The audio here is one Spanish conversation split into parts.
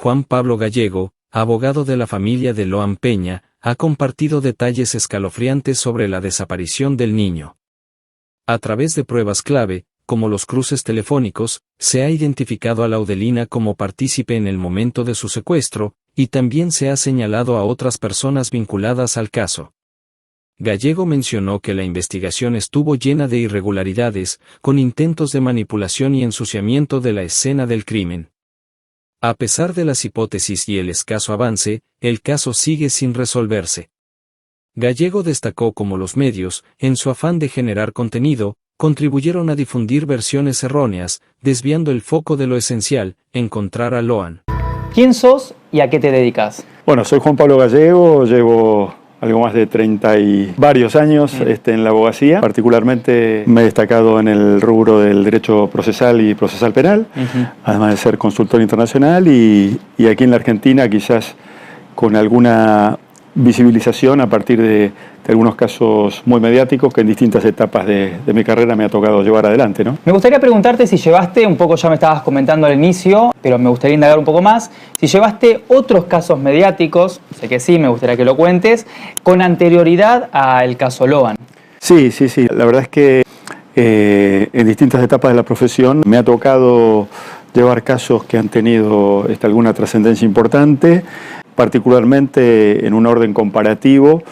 Juan Pablo Gallego, abogado de la familia de Loan Peña, ha compartido detalles escalofriantes sobre la desaparición del niño. A través de pruebas clave, como los cruces telefónicos, se ha identificado a Laudelina como partícipe en el momento de su secuestro, y también se ha señalado a otras personas vinculadas al caso. Gallego mencionó que la investigación estuvo llena de irregularidades, con intentos de manipulación y ensuciamiento de la escena del crimen. A pesar de las hipótesis y el escaso avance, el caso sigue sin resolverse. Gallego destacó cómo los medios, en su afán de generar contenido, contribuyeron a difundir versiones erróneas, desviando el foco de lo esencial, encontrar a Loan. ¿Quién sos y a qué te dedicas? Bueno, soy Juan Pablo Gallego, llevo algo más de 30 y varios años en la abogacía. Particularmente me he destacado en el rubro del derecho procesal y procesal penal, además de ser consultor internacional y aquí en la Argentina quizás con alguna visibilización a partir de algunos casos muy mediáticos que en distintas etapas de mi carrera me ha tocado llevar adelante, ¿no? Me gustaría preguntarte si llevaste, un poco ya me estabas comentando al inicio, pero me gustaría indagar un poco más, si llevaste otros casos mediáticos, sé que sí, me gustaría que lo cuentes, con anterioridad al caso Loan. Sí. La verdad es que en distintas etapas de la profesión me ha tocado llevar casos que han tenido alguna trascendencia importante, particularmente en un orden comparativo,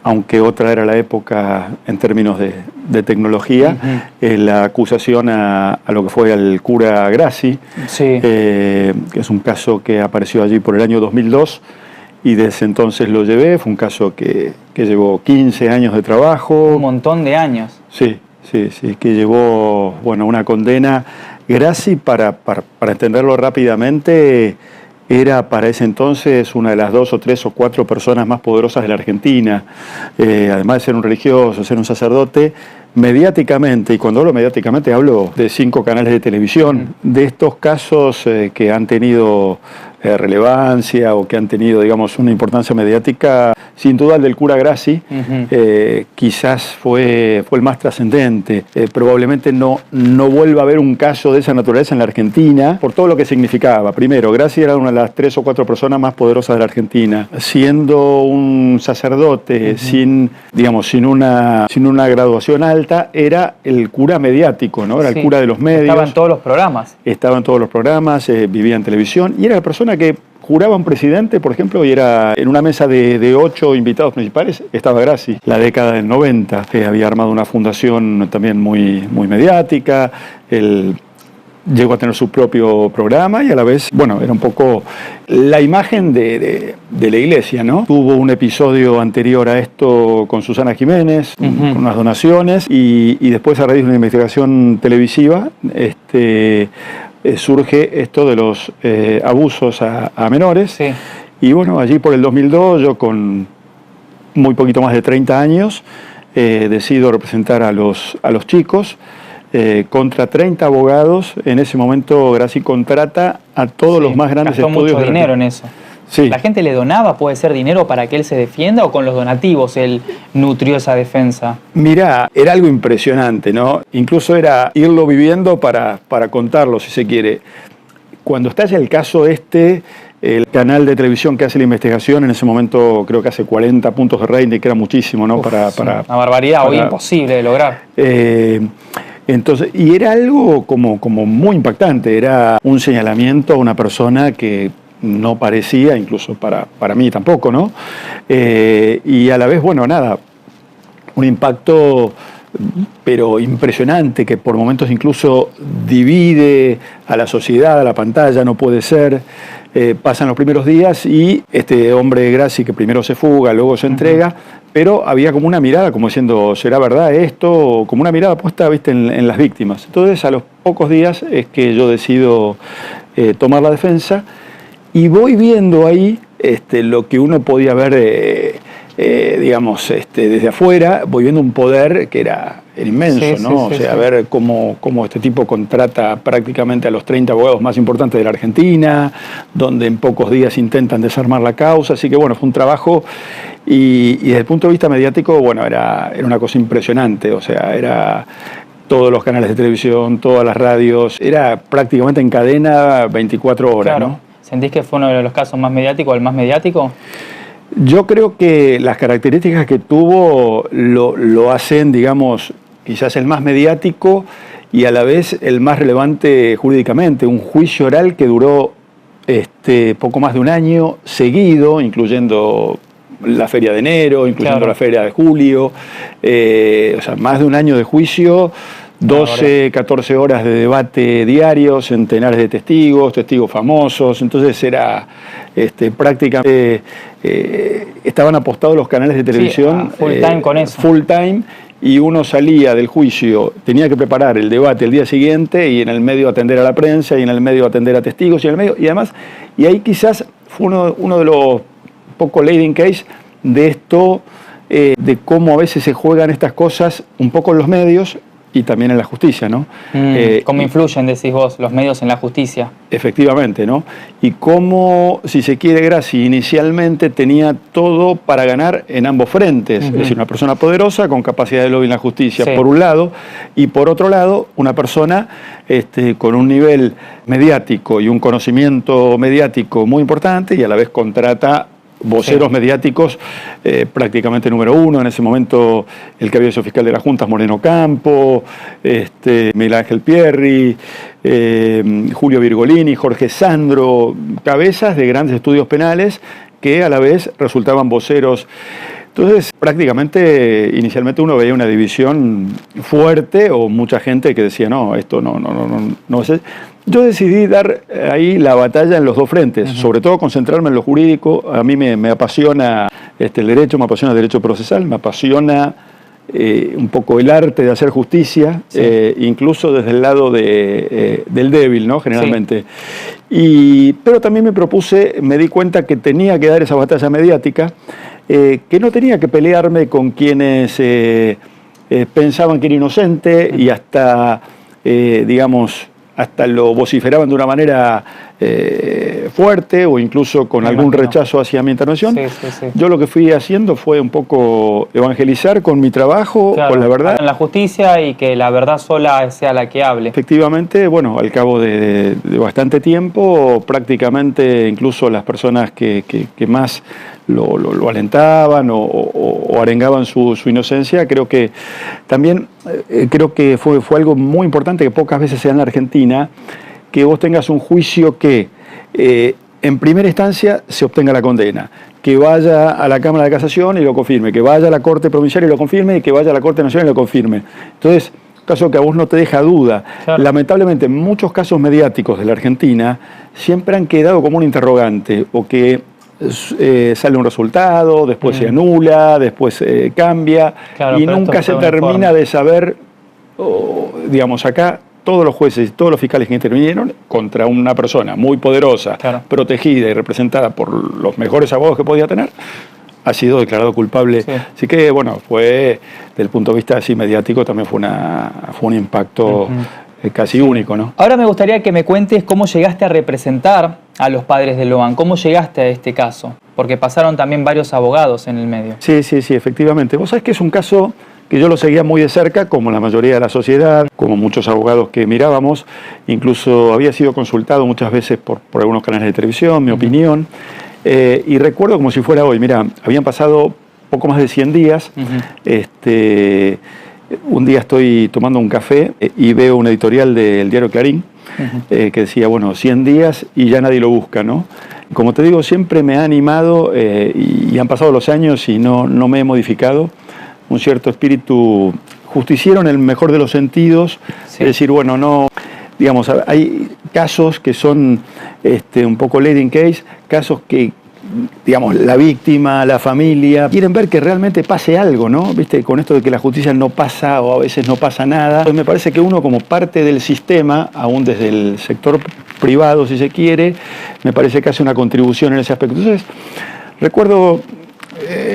aunque otra era la época en términos de tecnología, la acusación a lo que fue al cura Grassi, que es un caso que apareció allí por el año 2002, y desde entonces lo llevé. Fue un caso que llevó 15 años de trabajo. Un montón de años. Sí, que llevó una condena. Grassi, para entenderlo rápidamente, era para ese entonces una de las 2 o 3 o 4 personas más poderosas de la Argentina. Además de ser un religioso, ser un sacerdote, mediáticamente, y cuando hablo mediáticamente hablo de 5 canales de televisión, de estos casos que han tenido relevancia o que han tenido, digamos, una importancia mediática, sin duda el del cura Grassi, quizás fue el más trascendente. Probablemente no vuelva a haber un caso de esa naturaleza en la Argentina, por todo lo que significaba. Primero, Grassi era una de las 3 o 4 personas más poderosas de la Argentina. Siendo un sacerdote, sin una graduación alta, era el cura mediático, ¿no? Era el cura de los medios. Estaba en todos los programas. Estaba en todos los programas, vivía en televisión, y era la persona que juraba un presidente, por ejemplo, y era en una mesa de 8 invitados principales, estaba Grassi. La década del 90 había armado una fundación también muy mediática. Él llegó a tener su propio programa y a la vez, era un poco la imagen de la iglesia, ¿no? Tuvo un episodio anterior a esto con Susana Jiménez, con unas donaciones, y después, a raíz de una investigación televisiva, surge esto de los abusos a menores. Sí. Y allí por el 2002, yo con muy poquito más de 30 años, decido representar a los chicos contra 30 abogados. En ese momento Grassi contrata a todos los más grandes gastó estudios. Mucho dinero en eso. Sí. ¿La gente le donaba, puede ser dinero para que él se defienda, o con los donativos él nutrió esa defensa? Mirá, era algo impresionante, ¿no? Incluso era irlo viviendo para contarlo, si se quiere. Cuando estalla el caso el canal de televisión que hace la investigación, en ese momento creo que hace 40 puntos de rating, que era muchísimo, ¿no? Una barbaridad, hoy imposible de lograr. Entonces, y era algo como muy impactante, era un señalamiento a una persona que no parecía, incluso para mí tampoco, ¿no? Y a la vez, un impacto pero impresionante, que por momentos incluso divide a la sociedad, a la pantalla. No puede ser. Pasan los primeros días y este hombre Grassi, que primero se fuga, luego se entrega, pero había como una mirada, como diciendo, ¿será verdad esto? Como una mirada puesta, ¿viste?, en las víctimas. Entonces, a los pocos días es que yo decido tomar la defensa, y voy viendo ahí lo que uno podía ver, desde afuera. Voy viendo un poder que era inmenso, ¿no? Ver cómo este tipo contrata prácticamente a los 30 abogados más importantes de la Argentina, donde en pocos días intentan desarmar la causa. Así que, fue un trabajo, y desde el punto de vista mediático, era una cosa impresionante. O sea, era todos los canales de televisión, todas las radios, era prácticamente en cadena 24 horas, claro, ¿no? ¿Sentís que fue uno de los casos más mediáticos, el más mediático? Yo creo que las características que tuvo lo hacen, digamos, quizás el más mediático y a la vez el más relevante jurídicamente. Un juicio oral que duró poco más de un año seguido, incluyendo la feria de enero, incluyendo la feria de julio, o sea, más de un año de juicio, 12, 14 horas de debate diario, centenares de testigos, testigos famosos. Entonces era prácticamente, estaban apostados los canales de televisión. Full time con eso. Full time, y uno salía del juicio, tenía que preparar el debate el día siguiente y en el medio atender a la prensa y en el medio atender a testigos y en el medio, y además, y ahí quizás fue uno de los poco leading case de esto, de cómo a veces se juegan estas cosas un poco en los medios y también en la justicia, ¿no? ¿Cómo influyen, decís vos, los medios en la justicia? Efectivamente, ¿no? Y cómo, si se quiere, Graci inicialmente tenía todo para ganar en ambos frentes. Es decir, una persona poderosa con capacidad de lobby en la justicia, por un lado, y por otro lado, una persona con un nivel mediático y un conocimiento mediático muy importante y a la vez contrata voceros mediáticos prácticamente número uno. En ese momento el que había sido fiscal de las Juntas, Moreno Campo, Miguel Ángel Pierri, Julio Virgolini, Jorge Sandro, cabezas de grandes estudios penales que a la vez resultaban voceros. Entonces, prácticamente, inicialmente uno veía una división fuerte o mucha gente que decía, no, esto no sé. Yo decidí dar ahí la batalla en los dos frentes, sobre todo concentrarme en lo jurídico. A mí me apasiona el derecho, me apasiona el derecho procesal, me apasiona un poco el arte de hacer justicia, incluso desde el lado del débil, ¿no? Generalmente. Pero también me di cuenta que tenía que dar esa batalla mediática, que no tenía que pelearme con quienes pensaban que era inocente y hasta, digamos, hasta lo vociferaban de una manera fuerte o incluso con algún rechazo hacia mi intervención. Yo lo que fui haciendo fue un poco evangelizar con mi trabajo, con la verdad. En la justicia y que la verdad sola sea la que hable. Efectivamente, bueno, al cabo de bastante tiempo, prácticamente incluso las personas que más lo alentaban o arengaban su inocencia, creo que también fue algo muy importante que pocas veces se da en la Argentina, que vos tengas un juicio que en primera instancia se obtenga la condena, que vaya a la Cámara de Casación y lo confirme, que vaya a la Corte Provincial y lo confirme, y que vaya a la Corte Nacional y lo confirme. Entonces, caso que a vos no te deja duda. Claro. Lamentablemente, muchos casos mediáticos de la Argentina siempre han quedado como un interrogante, o que sale un resultado, después se anula, después cambia, y nunca se termina de saber, digamos, acá todos los jueces y todos los fiscales que intervinieron contra una persona muy poderosa, protegida y representada por los mejores abogados que podía tener, ha sido declarado culpable. Así que, bueno, desde el punto de vista así mediático, también fue un impacto casi único, ¿no? Ahora me gustaría que me cuentes cómo llegaste a representar a los padres de Loan, cómo llegaste a este caso, porque pasaron también varios abogados en el medio. Sí, efectivamente. Vos sabés que es un caso que yo lo seguía muy de cerca, como la mayoría de la sociedad, como muchos abogados que mirábamos. Incluso había sido consultado muchas veces por algunos canales de televisión, mi opinión. Y recuerdo como si fuera hoy, mira, habían pasado poco más de 100 días. Un día estoy tomando un café y veo un editorial del diario Clarín que decía, bueno, 100 días y ya nadie lo busca, ¿no? Como te digo, siempre me ha animado y han pasado los años y no me he modificado. Un cierto espíritu justiciero en el mejor de los sentidos, es decir, bueno, no, digamos, hay casos que son un poco leading case, casos que, digamos, la víctima, la familia, quieren ver que realmente pase algo, ¿no? ¿Viste? Con esto de que la justicia no pasa o a veces no pasa nada. Entonces me parece que uno como parte del sistema, aún desde el sector privado, si se quiere, me parece que hace una contribución en ese aspecto. Entonces, recuerdo,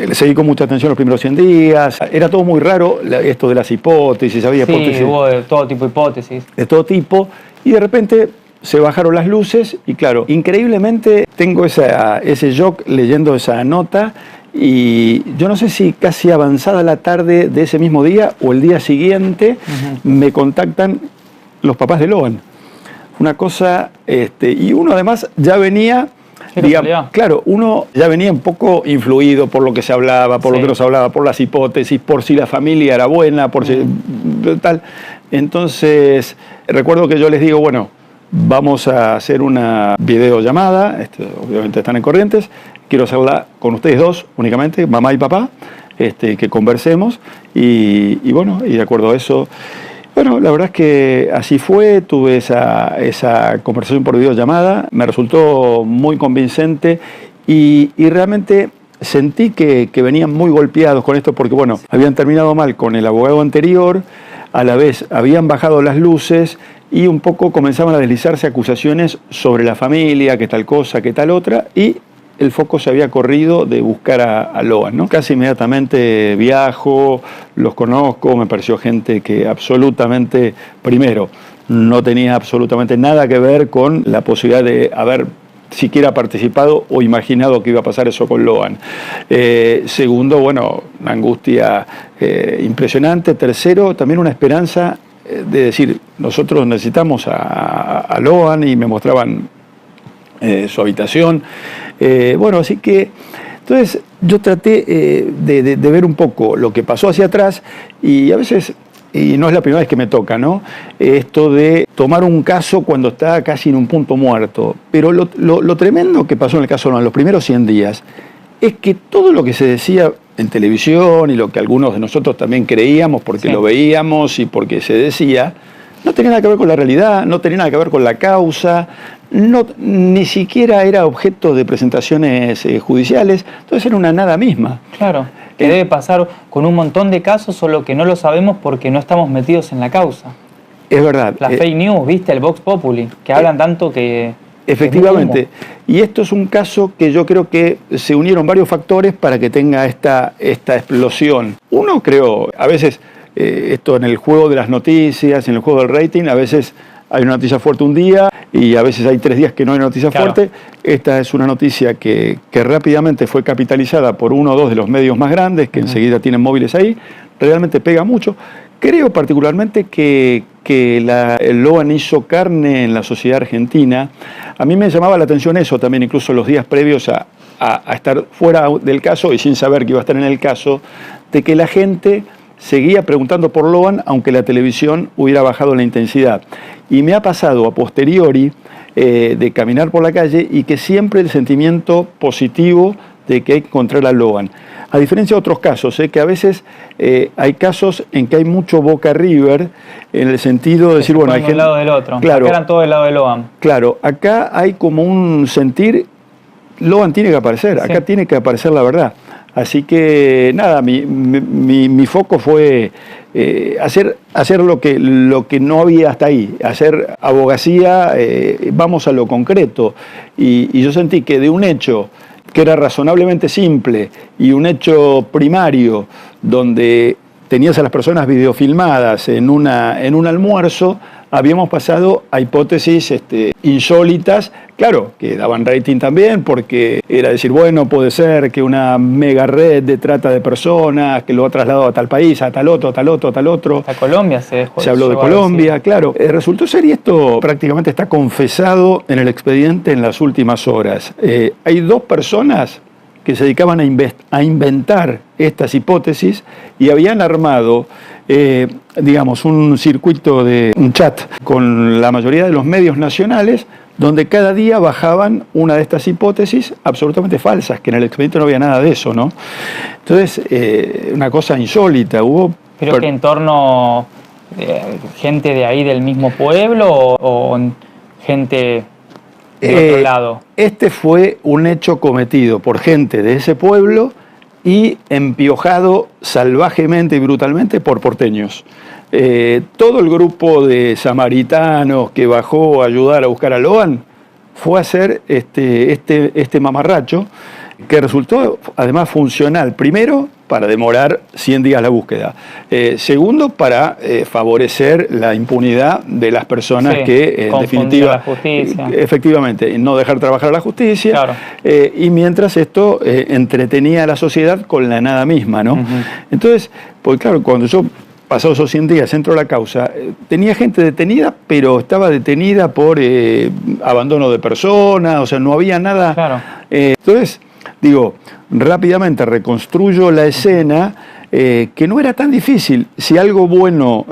le seguí con mucha atención los primeros 100 días, era todo muy raro, esto de las hipótesis, había hipótesis. Sí, hubo de todo tipo de hipótesis. De todo tipo, y de repente se bajaron las luces y claro, increíblemente tengo ese shock leyendo esa nota y yo no sé si casi avanzada la tarde de ese mismo día o el día siguiente me contactan los papás de Loan. una cosa, y uno además ya venía, claro, uno ya venía un poco influido por lo que se hablaba, por lo que no se hablaba, por las hipótesis, por si la familia era buena, por si tal. Entonces, recuerdo que yo les digo, bueno, vamos a hacer una videollamada, obviamente están en Corrientes, quiero hacerla con ustedes dos únicamente, mamá y papá, que conversemos, y bueno, y de acuerdo a eso, bueno, la verdad es que así fue, tuve esa conversación por videollamada, me resultó muy convincente y realmente sentí que venían muy golpeados con esto porque, bueno, habían terminado mal con el abogado anterior, a la vez habían bajado las luces y un poco comenzaban a deslizarse acusaciones sobre la familia, que tal cosa, que tal otra, y el foco se había corrido de buscar a Loan, ¿no? Casi inmediatamente viajo, los conozco, me pareció gente que absolutamente, primero, no tenía absolutamente nada que ver con la posibilidad de haber siquiera participado o imaginado que iba a pasar eso con Loan. Segundo, bueno, una angustia impresionante. Tercero, también una esperanza de decir, nosotros necesitamos a Loan, y me mostraban su habitación. Bueno, así que entonces yo traté de ver un poco lo que pasó hacia atrás, y a veces, y no es la primera vez que me toca, ¿no? Esto de tomar un caso cuando está casi en un punto muerto. Pero lo tremendo que pasó en el caso Loan, los primeros 100 días, es que todo lo que se decía en televisión y lo que algunos de nosotros también creíamos porque lo veíamos y porque se decía, no tenía nada que ver con la realidad, no tenía nada que ver con la causa, ni siquiera era objeto de presentaciones judiciales, entonces era una nada misma. Claro, que debe pasar con un montón de casos, solo que no lo sabemos porque no estamos metidos en la causa. Es verdad. La fake news, ¿viste? El Vox Populi, que hablan tanto que... Efectivamente. Y esto es un caso que yo creo que se unieron varios factores para que tenga esta explosión. Uno, creo, a veces, esto en el juego de las noticias, en el juego del rating, a veces hay una noticia fuerte un día y a veces hay 3 días que no hay noticia fuerte. Esta es una noticia que rápidamente fue capitalizada por uno o dos de los medios más grandes, que enseguida tienen móviles ahí, realmente pega mucho. Creo particularmente que el Loan hizo carne en la sociedad argentina. A mí me llamaba la atención eso también, incluso los días previos a estar fuera del caso y sin saber que iba a estar en el caso, de que la gente seguía preguntando por Loan, aunque la televisión hubiera bajado la intensidad. Y me ha pasado a posteriori de caminar por la calle y que siempre el sentimiento positivo de que hay que encontrar a Loan. A diferencia de otros casos, que a veces hay casos en que hay mucho Boca River, en el sentido de decir, bueno, hay gente... un lado del otro. Claro, acá eran todos del lado de Loan. Claro, acá hay como un sentir, Loan tiene que aparecer, acá tiene que aparecer la verdad. Así que nada, mi foco fue hacer lo que no había hasta ahí, hacer abogacía, vamos a lo concreto. Y yo sentí que de un hecho que era razonablemente simple y un hecho primario donde tenías a las personas videofilmadas en un almuerzo, habíamos pasado a hipótesis insólitas, claro, que daban rating también, porque era decir, bueno, puede ser que una mega red de trata de personas, que lo ha trasladado a tal país, a tal otro, a tal otro, a tal otro. A Colombia se habló de Colombia, claro. Resultó ser, y esto prácticamente está confesado en el expediente en las últimas horas. Hay 2 personas que se dedicaban a inventar estas hipótesis y habían armado, digamos, un circuito de un chat con la mayoría de los medios nacionales, donde cada día bajaban una de estas hipótesis absolutamente falsas, que en el expediente no había nada de eso, ¿no? Entonces, una cosa insólita, hubo... ¿Pero que en torno gente de ahí del mismo pueblo o gente... de otro lado? Este fue un hecho cometido por gente de ese pueblo y empiojado salvajemente y brutalmente por porteños. Todo el grupo de samaritanos que bajó a ayudar a buscar a Loan fue a hacer este mamarracho, que resultó además funcional. Primero, para demorar 100 días la búsqueda. Segundo, para favorecer la impunidad de las personas que, en definitiva, la justicia. Efectivamente, no dejar trabajar a la justicia. Claro. Y mientras esto entretenía a la sociedad con la nada misma, ¿no? Entonces, pues claro, cuando yo pasados esos 100 días, entro a la causa, tenía gente detenida, pero estaba detenida por abandono de persona, o sea, no había nada. Claro. Entonces, digo, rápidamente reconstruyo la escena, que no era tan difícil. Si algo bueno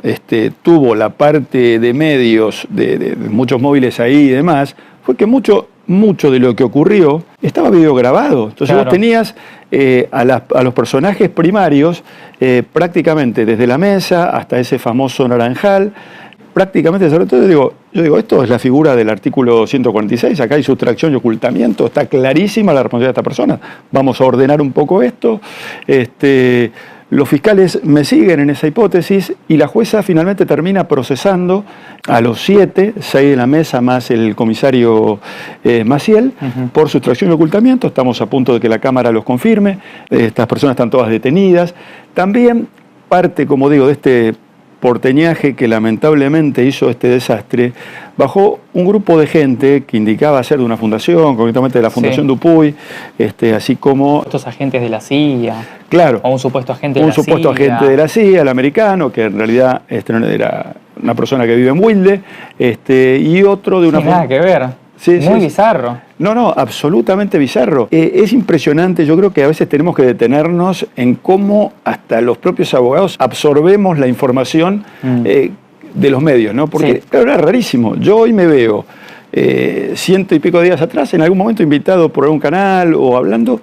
tuvo la parte de medios, de muchos móviles ahí y demás, fue que mucho de lo que ocurrió estaba videograbado. Entonces claro. Vos tenías a los personajes primarios prácticamente desde la mesa hasta ese famoso naranjal, prácticamente, sobre todo yo digo, esto es la figura del artículo 146, acá hay sustracción y ocultamiento, está clarísima la responsabilidad de esta persona, vamos a ordenar un poco esto. Los fiscales me siguen en esa hipótesis y la jueza finalmente termina procesando a los 6 de la mesa más el comisario Maciel por sustracción y ocultamiento. Estamos a punto de que la Cámara los confirme. Estas personas están todas detenidas. También parte, como digo, de este porteñaje que lamentablemente hizo este desastre, bajó un grupo de gente que indicaba ser de una fundación, concretamente de la Fundación Dupuy, así como... Estos agentes de la CIA. Claro. O un supuesto agente de la CIA. Un supuesto agente de la CIA, el americano, que en realidad era una persona que vive en Wilde, y otro de una... Nada que ver. Muy bizarro. No, absolutamente bizarro. Es impresionante, yo creo que a veces tenemos que detenernos en cómo hasta los propios abogados absorbemos la información de los medios, ¿no? Porque, claro, era rarísimo. Yo hoy me veo 100 y pico días atrás, en algún momento invitado por algún canal o hablando,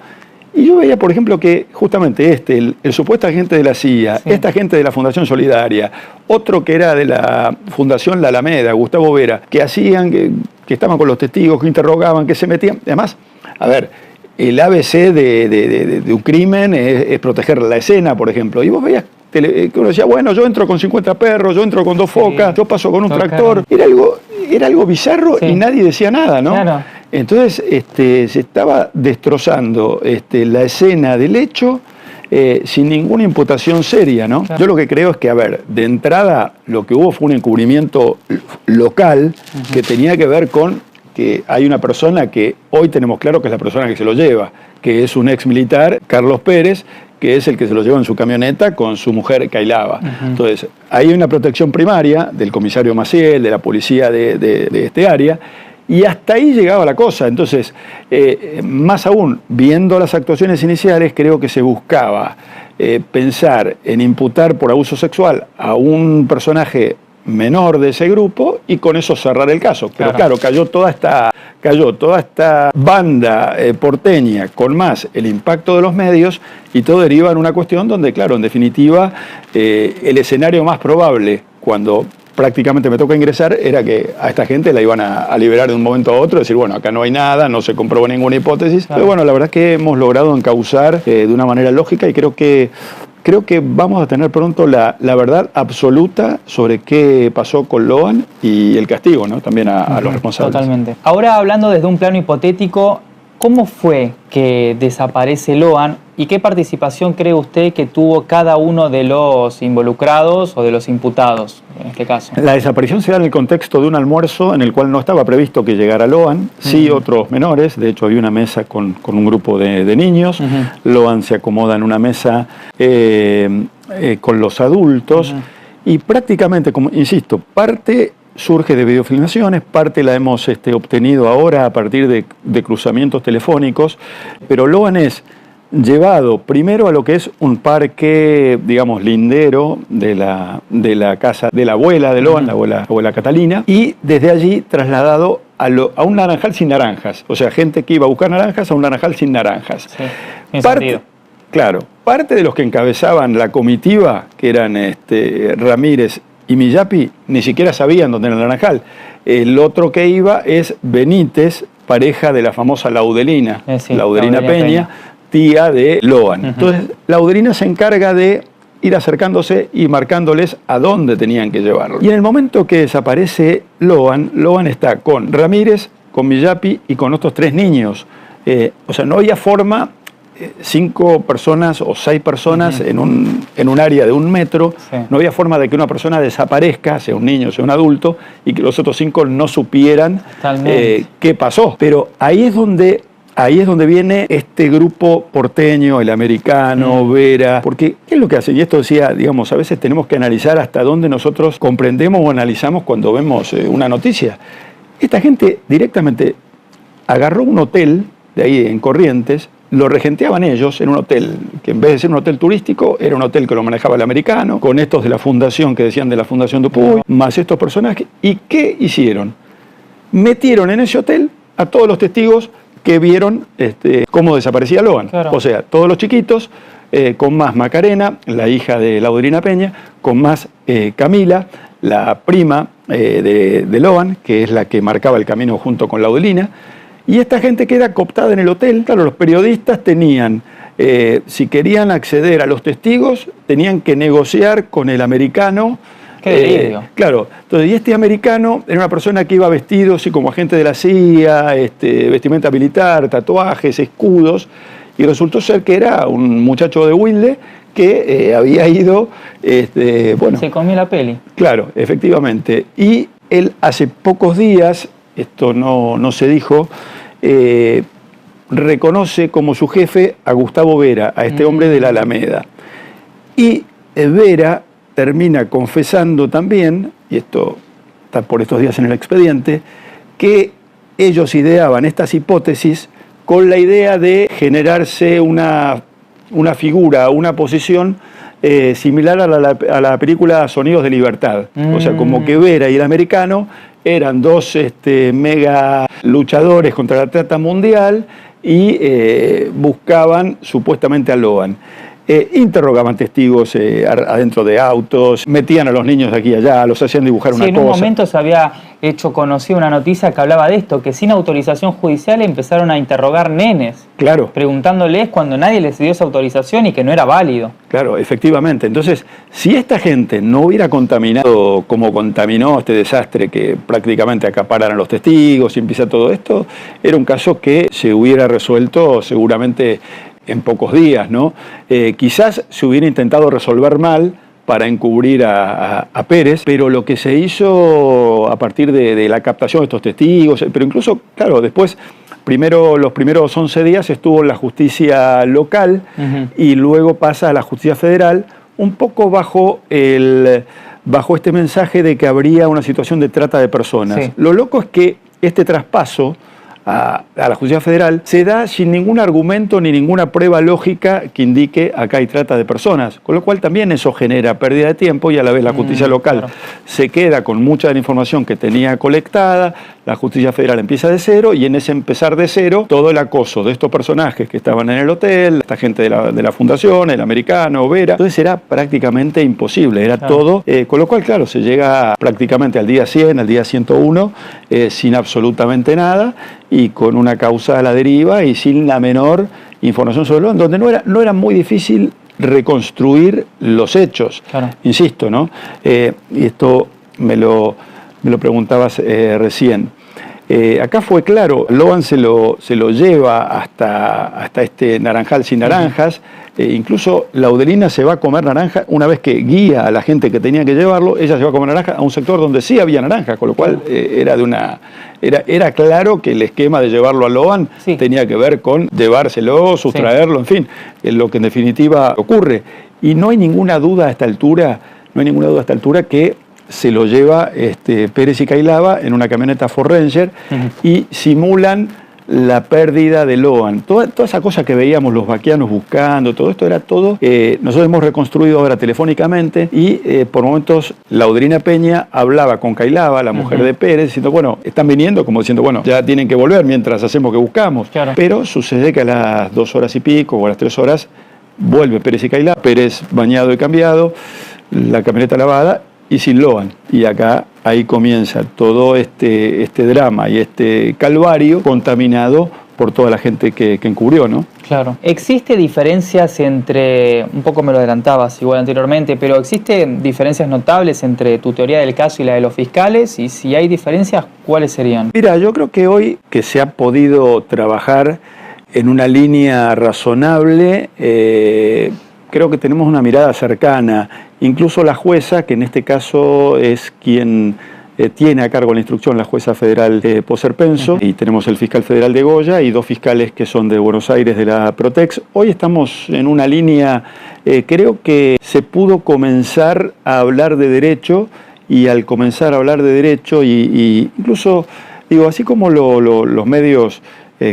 y yo veía, por ejemplo, que justamente el supuesto agente de la CIA, esta gente de la Fundación Solidaria, otro que era de la Fundación La Alameda, Gustavo Vera, que hacían, que estaban con los testigos, que interrogaban, que se metían. Además, a ver, el ABC de un crimen es proteger la escena, por ejemplo. Y vos veías que uno decía, bueno, yo entro con 50 perros, yo entro con 2 focas, yo paso con un tractor. Era algo bizarro y nadie decía nada, ¿no? Claro. Entonces se estaba destrozando la escena del hecho sin ninguna imputación seria, ¿no? Claro. Yo lo que creo es que, a ver, de entrada lo que hubo fue un encubrimiento local que tenía que ver con que hay una persona que hoy tenemos claro que es la persona que se lo lleva, que es un ex militar, Carlos Pérez, que es el que se lo lleva en su camioneta con su mujer Kailaba. Entonces, hay una protección primaria del comisario Maciel, de la policía de este área, y hasta ahí llegaba la cosa. Entonces, más aún, viendo las actuaciones iniciales, creo que se buscaba pensar en imputar por abuso sexual a un personaje menor de ese grupo y con eso cerrar el caso. Pero claro, cayó toda esta banda porteña con más el impacto de los medios y todo deriva en una cuestión donde, claro, en definitiva, el escenario más probable cuando prácticamente me toca ingresar era que a esta gente la iban a liberar de un momento a otro, decir, bueno, acá no hay nada, no se comprobó ninguna hipótesis. Pero bueno, la verdad es que hemos logrado encauzar de una manera lógica y creo que vamos a tener pronto la verdad absoluta sobre qué pasó con Loan y el castigo, ¿no? También a los responsables. Totalmente. Ahora, hablando desde un plano hipotético, ¿cómo fue que desaparece Loan y qué participación cree usted que tuvo cada uno de los involucrados o de los imputados en este caso? La desaparición se da en el contexto de un almuerzo en el cual no estaba previsto que llegara Loan, sí otros menores, de hecho había una mesa con un grupo de niños, Loan se acomoda en una mesa con los adultos y prácticamente, como insisto, parte surge de videofilmaciones, parte la hemos obtenido ahora a partir de cruzamientos telefónicos, pero Loan es llevado primero a lo que es un parque, digamos, lindero de la casa de la abuela de Loan, la abuela Catalina, y desde allí trasladado a un naranjal sin naranjas, o sea, gente que iba a buscar naranjas a un naranjal sin naranjas. Sí, en sentido. Claro, parte de los que encabezaban la comitiva, que eran Ramírez y Millapi, ni siquiera sabían dónde era el naranjal. El otro que iba es Benítez, pareja de la famosa Laudelina, Laudelina Peña, tía de Loan. Entonces, Laudelina se encarga de ir acercándose y marcándoles a dónde tenían que llevarlo. Y en el momento que desaparece Loan está con Ramírez, con Millapi y con otros 3 niños. O sea, no había forma, 5 personas o 6 personas en un área de 1 metro, no había forma de que una persona desaparezca, sea un niño, sea un adulto, y que los otros 5 no supieran qué pasó. Pero ahí es donde ahí es donde viene este grupo porteño, el americano, Vera, porque ¿qué es lo que hacen? Y esto decía, digamos, a veces tenemos que analizar hasta dónde nosotros comprendemos o analizamos cuando vemos una noticia. Esta gente directamente agarró un hotel de ahí en Corrientes, lo regenteaban ellos en un hotel, que en vez de ser un hotel turístico, era un hotel que lo manejaba el americano, con estos de la fundación que decían de la Fundación Dupuy, más estos personajes. ¿Y qué hicieron? Metieron en ese hotel a todos los testigos que vieron cómo desaparecía Loan. Claro. O sea, todos los chiquitos, con más Macarena, la hija de Laudrina Peña, con más Camila, la prima de Loan, que es la que marcaba el camino junto con Laudrina. Y esta gente queda cooptada en el hotel. Claro, los periodistas tenían, si querían acceder a los testigos, tenían que negociar con el americano. ¡Qué delirio! Claro, entonces, y este americano era una persona que iba vestido así como agente de la CIA, vestimenta militar, tatuajes, escudos, y resultó ser que era un muchacho de Wilde que había ido, bueno... Se comió la peli. Claro, efectivamente. Y él hace pocos días, esto no se dijo, reconoce como su jefe a Gustavo Vera, a este hombre de la Alameda. Y Vera termina confesando también, y esto está por estos días en el expediente, que ellos ideaban estas hipótesis con la idea de generarse una figura, una posición similar a la película Sonidos de Libertad. O sea, como que Vera y el americano eran dos mega luchadores contra la trata mundial y buscaban supuestamente a Loan. Interrogaban testigos adentro de autos, metían a los niños de aquí y allá, los hacían dibujar una cosa. En un momento se había hecho conocida una noticia que hablaba de esto, que sin autorización judicial empezaron a interrogar nenes. Claro. Preguntándoles cuando nadie les dio esa autorización y que no era válido. Claro, efectivamente. Entonces, si esta gente no hubiera contaminado como contaminó este desastre que prácticamente acapararon los testigos y empieza todo esto, era un caso que se hubiera resuelto seguramente en pocos días, ¿no? Quizás se hubiera intentado resolver mal para encubrir a Pérez, pero lo que se hizo a partir de la captación de estos testigos, pero incluso, claro, después, los primeros 11 días estuvo en la justicia local y luego pasa a la justicia federal, un poco bajo este mensaje de que habría una situación de trata de personas. Sí. Lo loco es que este traspaso a la Justicia Federal se da sin ningún argumento ni ninguna prueba lógica que indique acá hay trata de personas, con lo cual también eso genera pérdida de tiempo y a la vez la Justicia local se queda con mucha de la información que tenía colectada, la Justicia Federal empieza de cero y en ese empezar de cero todo el acoso de estos personajes que estaban en el hotel, esta gente de la fundación, el americano, Vera, entonces era prácticamente imposible, era todo, con lo cual claro, se llega prácticamente al día 100, al día 101, sin absolutamente nada y con una causa a la deriva y sin la menor información sobre lo donde no era muy difícil reconstruir los hechos, insisto, ¿no? Y esto me lo preguntabas recién. Acá fue claro, Loan se lo lleva hasta este naranjal sin naranjas, incluso Laudrina se va a comer naranja, una vez que guía a la gente que tenía que llevarlo, ella se va a comer naranja a un sector donde sí había naranja, con lo cual era claro que el esquema de llevarlo a Loan tenía que ver con llevárselo, sustraerlo, en fin, lo que en definitiva ocurre. Y no hay ninguna duda a esta altura, que se lo lleva Pérez y Cailaba en una camioneta Ford Ranger y simulan la pérdida de Loan. Toda esa cosa que veíamos los vaquianos buscando, todo esto era todo. Nosotros hemos reconstruido ahora telefónicamente y por momentos Laudrina Peña hablaba con Cailaba, la mujer de Pérez, diciendo, bueno, están viniendo, como diciendo, bueno, ya tienen que volver mientras hacemos que buscamos. Claro. Pero sucede que a las 2 horas y pico o a las 3 horas vuelve Pérez y Cailaba, Pérez bañado y cambiado, la camioneta lavada y sin Loan. Y ahí comienza todo este drama y este calvario contaminado por toda la gente que encubrió, ¿no? Claro. ¿Existe diferencias entre, un poco me lo adelantabas igual anteriormente, pero existen diferencias notables entre tu teoría del caso y la de los fiscales? Y si hay diferencias, ¿cuáles serían? Mira, yo creo que hoy que se ha podido trabajar en una línea razonable, creo que tenemos una mirada cercana. Incluso la jueza, que en este caso es quien tiene a cargo la instrucción la jueza federal Poserpenso, y tenemos el fiscal federal de Goya y 2 fiscales que son de Buenos Aires de la Protex. Hoy estamos en una línea, creo que se pudo comenzar a hablar de derecho, y al comenzar a hablar de derecho, y incluso, digo, así como los medios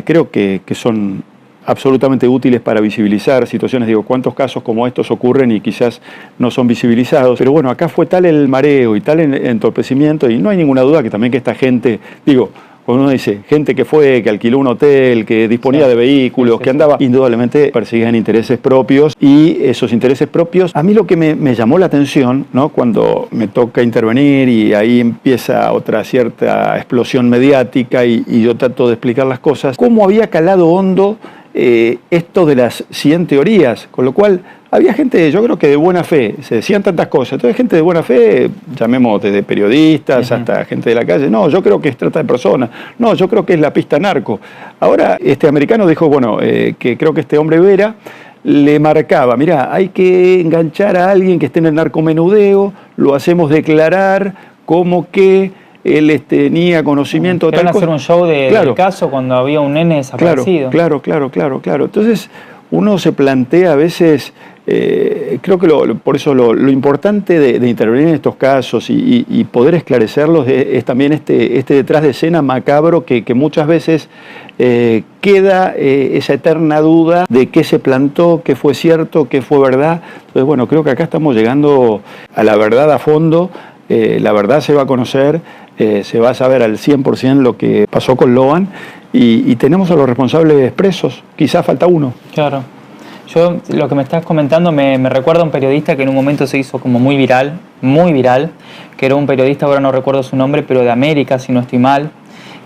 creo que son absolutamente útiles para visibilizar situaciones, digo, cuántos casos como estos ocurren y quizás no son visibilizados, pero bueno, acá fue tal el mareo y tal el entorpecimiento, y no hay ninguna duda que también que esta gente, digo, cuando uno dice gente que fue, que alquiló un hotel, que disponía de vehículos, que andaba, indudablemente perseguían intereses propios, y esos intereses propios, a mí lo que me llamó la atención, ¿no?, cuando me toca intervenir y ahí empieza otra cierta explosión mediática y yo trato de explicar las cosas, cómo había calado hondo esto de las 100 teorías, con lo cual había gente, yo creo que de buena fe, se decían tantas cosas, entonces gente de buena fe, llamemos desde periodistas hasta gente de la calle, no, yo creo que es trata de personas, no, yo creo que es la pista narco. Ahora este americano dijo, bueno, que creo que este hombre Vera le marcaba, mirá, hay que enganchar a alguien que esté en el narcomenudeo, lo hacemos declarar como que él tenía conocimiento de tal cosa. Hacer un show del caso cuando había un nene desaparecido. Claro. Entonces uno se plantea a veces, creo que por eso lo importante de intervenir en estos casos y poder esclarecerlos es también este detrás de escena macabro que muchas veces queda esa eterna duda de qué se plantó, qué fue cierto, qué fue verdad. Entonces, bueno, creo que acá estamos llegando a la verdad a fondo. La verdad se va a conocer, se va a saber al 100% lo que pasó con Loan, y tenemos a los responsables presos, quizás falta uno. Claro. Yo, lo que me estás comentando me recuerda a un periodista que en un momento se hizo como muy viral, que era un periodista, ahora no recuerdo su nombre, pero de América, si no estoy mal,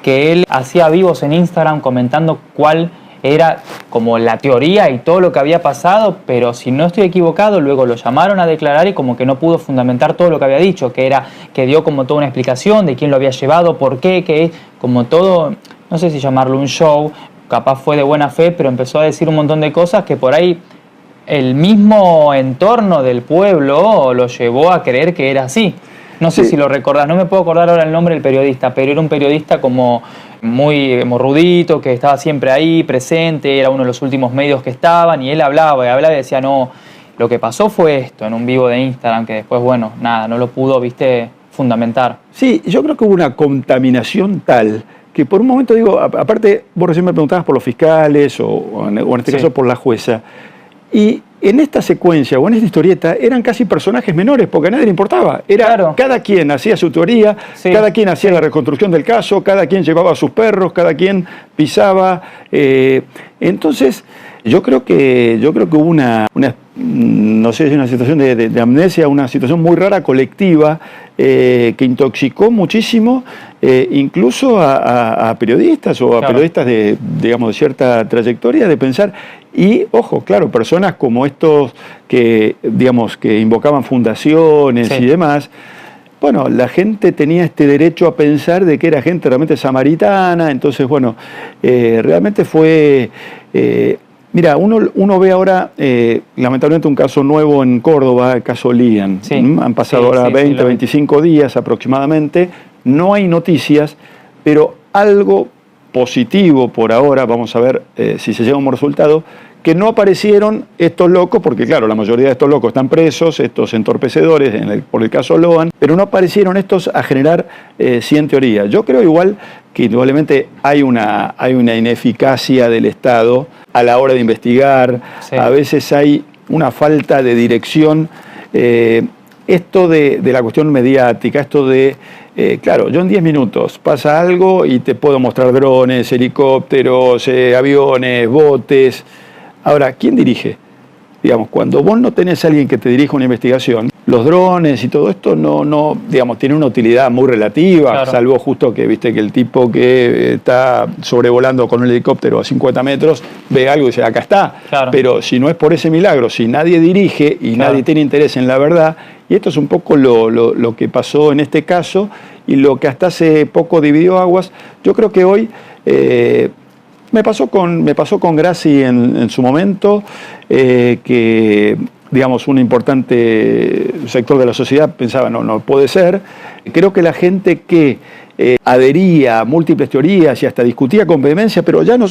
que él hacía vivos en Instagram comentando cuál era como la teoría y todo lo que había pasado, pero si no estoy equivocado, luego lo llamaron a declarar y como que no pudo fundamentar todo lo que había dicho, que dio como toda una explicación de quién lo había llevado, por qué, que como todo, no sé si llamarlo un show, capaz fue de buena fe, pero empezó a decir un montón de cosas que por ahí el mismo entorno del pueblo lo llevó a creer que era así. No sé si lo recordás, no me puedo acordar ahora el nombre del periodista, pero era un periodista como muy morrudito, que estaba siempre ahí, presente, era uno de los últimos medios que estaban, y él hablaba y decía, no, lo que pasó fue esto, en un vivo de Instagram, que después, bueno, nada, no lo pudo, fundamentar. Sí, yo creo que hubo una contaminación tal que por un momento, digo, aparte, vos recién me preguntabas por los fiscales o en este caso por la jueza, y en esta secuencia o en esta historieta eran casi personajes menores porque a nadie le importaba. Cada quien hacía su teoría, cada quien hacía la reconstrucción del caso, cada quien llevaba a sus perros, cada quien pisaba. Entonces, yo creo que hubo una no sé si una situación de amnesia, una situación muy rara colectiva que intoxicó muchísimo incluso a periodistas o a periodistas de cierta trayectoria, de pensar. Y, ojo, claro, personas como estos que invocaban fundaciones y demás, bueno, la gente tenía este derecho a pensar de que era gente realmente samaritana, entonces, bueno, realmente fue... mira, uno ve ahora, lamentablemente, un caso nuevo en Córdoba, el caso Lian. Han pasado ahora 20, 25 días aproximadamente, no hay noticias, pero algo positivo por ahora, vamos a ver si se llega a un resultado, que no aparecieron estos locos, porque claro, la mayoría de estos locos están presos, estos entorpecedores, por el caso Loan, pero no aparecieron estos a generar 100 teorías. Yo creo igual que indudablemente hay una ineficacia del Estado a la hora de investigar, a veces hay una falta de dirección. Esto de la cuestión mediática, esto de... claro, yo en 10 minutos pasa algo y te puedo mostrar drones, helicópteros, aviones, botes. Ahora, ¿quién dirige? Digamos, cuando vos no tenés a alguien que te dirija una investigación, los drones y todo esto no tienen una utilidad muy relativa, salvo justo que viste que el tipo que está sobrevolando con un helicóptero a 50 metros ve algo y dice, acá está. Pero si no es por ese milagro, si nadie dirige y nadie tiene interés en la verdad, y esto es un poco lo que pasó en este caso y lo que hasta hace poco dividió aguas, yo creo que hoy... me pasó con Grassi en su momento, que digamos, un importante sector de la sociedad pensaba, no puede ser. Creo que la gente que adhería a múltiples teorías y hasta discutía con vehemencia, pero ya no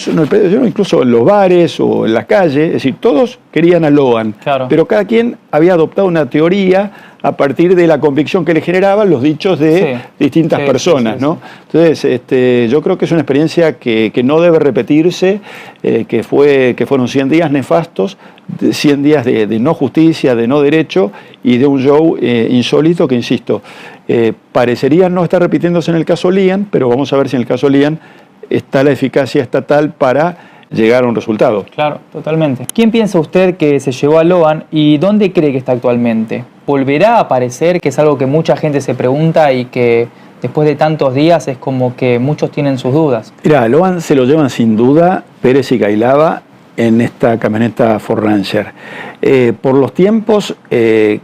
incluso en los bares o en las calles, es decir, todos querían a Lohan, claro, pero cada quien había adoptado una teoría a partir de la convicción que le generaban los dichos de distintas personas, ¿no? Entonces, yo creo que es una experiencia que no debe repetirse, que fueron 100 días nefastos, 100 días de no justicia, de no derecho y de un show insólito que, insisto, parecería no estar repitiéndose en el caso Lian, pero vamos a ver si en el caso Lian está la eficacia estatal para llegar a un resultado. Claro, totalmente. ¿Quién piensa usted que se llevó a Lohan y dónde cree que está actualmente? ¿Volverá a aparecer? Que es algo que mucha gente se pregunta y que después de tantos días es como que muchos tienen sus dudas. Mira, a Lohan se lo llevan sin duda Pérez y Cailava en esta camioneta Ford Ranger. Por los tiempos en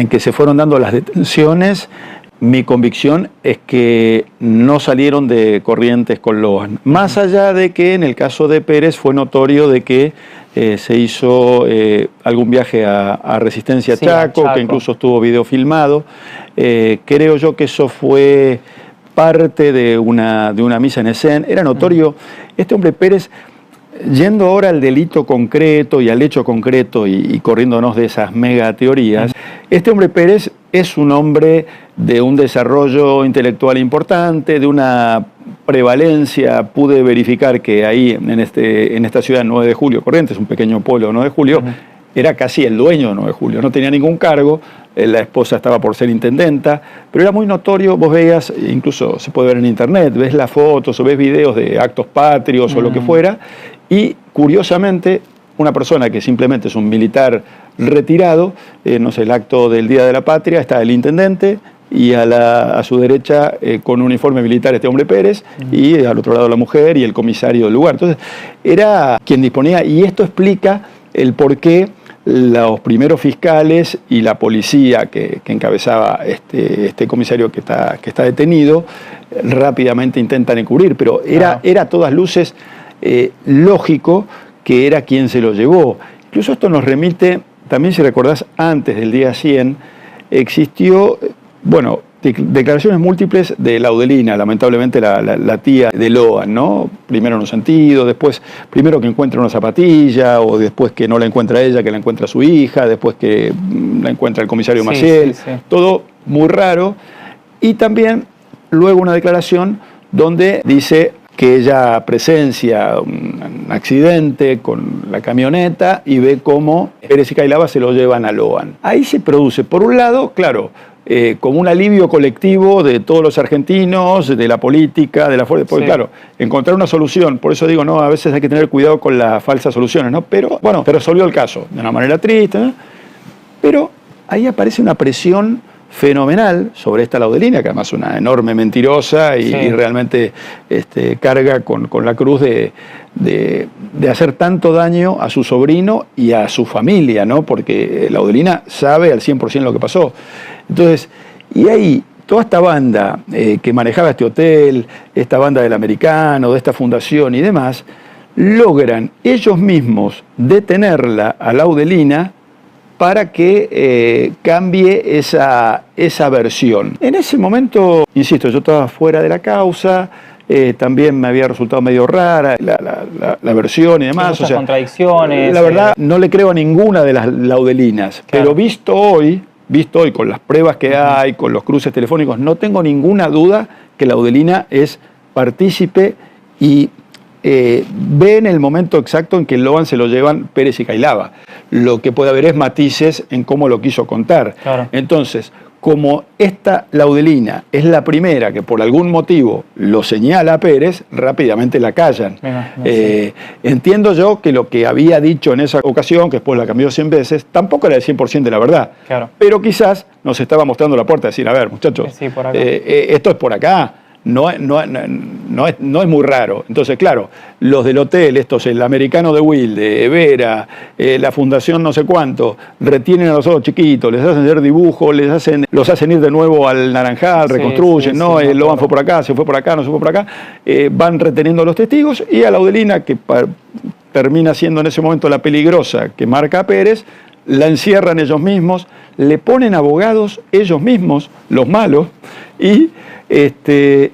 que se fueron dando las detenciones, mi convicción es que no salieron de Corrientes con Lohan. Más allá de que en el caso de Pérez fue notorio de que se hizo algún viaje a Resistencia Chaco, que incluso estuvo video filmado. Creo yo que eso fue parte de una misa en escena. Era notorio, este hombre Pérez, yendo ahora al delito concreto y al hecho concreto y corriéndonos de esas mega teorías, este hombre Pérez es un hombre de un desarrollo intelectual importante, de una prevalencia. Pude verificar que ahí, en esta ciudad 9 de Julio, Corrientes, un pequeño pueblo 9 de Julio, era casi el dueño de 9 de Julio, no tenía ningún cargo, la esposa estaba por ser intendenta, pero era muy notorio, vos veías, incluso se puede ver en internet, ves las fotos o ves videos de actos patrios o lo que fuera, y curiosamente una persona que simplemente es un militar retirado, no sé, el acto del Día de la Patria, está el intendente y a su derecha con un uniforme militar este hombre Pérez y al otro lado la mujer y el comisario del lugar. Entonces era quien disponía, y esto explica el por qué los primeros fiscales y la policía que encabezaba este comisario que está detenido rápidamente intentan encubrir, pero era a todas luces lógico que era quien se lo llevó. Incluso esto nos remite, también si recordás, antes del día 100, existió, bueno, declaraciones múltiples de Laudelina, lamentablemente la tía de Lohan, ¿no? Primero en un sentido, después, primero que encuentra una zapatilla, o después que no la encuentra ella, que la encuentra su hija, después que la encuentra el comisario Maciel, todo muy raro. Y también luego una declaración donde dice que ella presencia un accidente con la camioneta y ve cómo Pérez y Cailava se lo llevan a Lohan. Ahí se produce, por un lado, claro, como un alivio colectivo de todos los argentinos, de la política, de la fuerza, porque claro, encontrar una solución, por eso digo, no, a veces hay que tener cuidado con las falsas soluciones, ¿no? Pero bueno, se resolvió el caso de una manera triste, ¿no? Pero ahí aparece una presión fenomenal sobre esta Laudelina, que además es una enorme mentirosa y realmente carga con la cruz de hacer tanto daño a su sobrino y a su familia, ¿no? Porque Laudelina sabe al 100% lo que pasó. Entonces, y ahí toda esta banda que manejaba este hotel, esta banda del Americano, de esta fundación y demás, logran ellos mismos detenerla a Laudelina para que cambie esa versión. En ese momento, insisto, yo estaba fuera de la causa, también me había resultado medio rara la versión y demás. Muchas contradicciones. La verdad, no le creo a ninguna de las Laudelinas, pero visto hoy con las pruebas que hay, con los cruces telefónicos, no tengo ninguna duda que Laudelina es partícipe y ve en el momento exacto en que Lohan se lo llevan Pérez y Cailava. Lo que puede haber es matices en cómo lo quiso contar. Entonces, como esta Laudelina es la primera que por algún motivo lo señala a Pérez, rápidamente la callan. Entiendo yo que lo que había dicho en esa ocasión, que después la cambió 100 veces, tampoco era el 100% de la verdad. Pero quizás nos estaba mostrando la puerta, decir, a ver, muchachos, esto es por acá. No es muy raro. Entonces, claro, los del hotel, el Americano de Wilde, Vera, la fundación no sé cuánto, retienen a los otros chiquitos, les hacen hacer dibujos, los hacen ir de nuevo al Naranjal, reconstruyen, Lohan fue por acá, se fue por acá, no se fue por acá, van reteniendo a los testigos, y a Laudelina, que termina siendo en ese momento la peligrosa que marca a Pérez, la encierran ellos mismos, le ponen abogados ellos mismos, los malos, y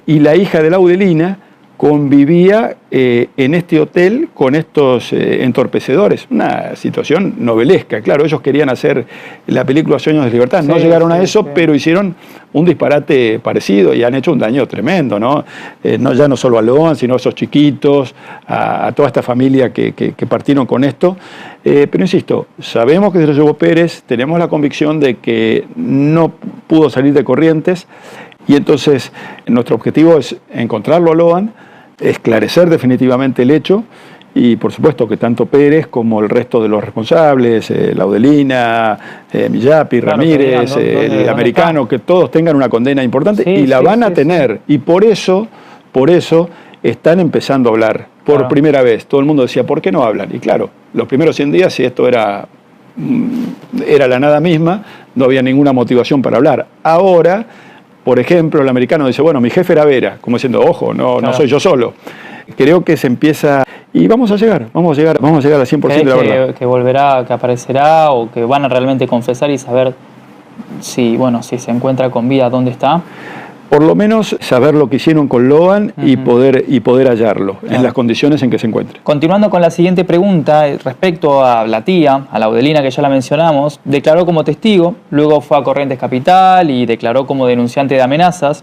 la hija de Laudelina convivía en este hotel con estos entorpecedores. Una situación novelesca. Claro, ellos querían hacer la película Sueños de Libertad, no llegaron a eso, pero hicieron un disparate parecido y han hecho un daño tremendo, ¿no? Ya no solo a Loan, sino a esos chiquitos, a toda esta familia que partieron con esto. Pero insisto, sabemos que se lo llevó Pérez, tenemos la convicción de que no pudo salir de Corrientes, y entonces nuestro objetivo es encontrarlo a Loan, esclarecer definitivamente el hecho, y por supuesto que tanto Pérez como el resto de los responsables, Laudelina, Millapi, claro, Ramírez, el americano, que todos tengan una condena importante, y la van a tener. Y por eso están empezando a hablar por primera vez. Todo el mundo decía, ¿por qué no hablan? Y claro, los primeros 100 días, si esto era la nada misma, no había ninguna motivación para hablar. Ahora, por ejemplo, el americano dice, bueno, mi jefe era Vera, como diciendo, ojo, no soy yo solo. Creo que se empieza, y vamos a llegar al 100% de la verdad. Que volverá, que aparecerá, o que van a realmente confesar y saber si se encuentra con vida, dónde está? Por lo menos saber lo que hicieron con Loan y poder hallarlo en las condiciones en que se encuentre. Continuando con la siguiente pregunta, respecto a la tía, a Laudelina, que ya la mencionamos, declaró como testigo, luego fue a Corrientes Capital y declaró como denunciante de amenazas,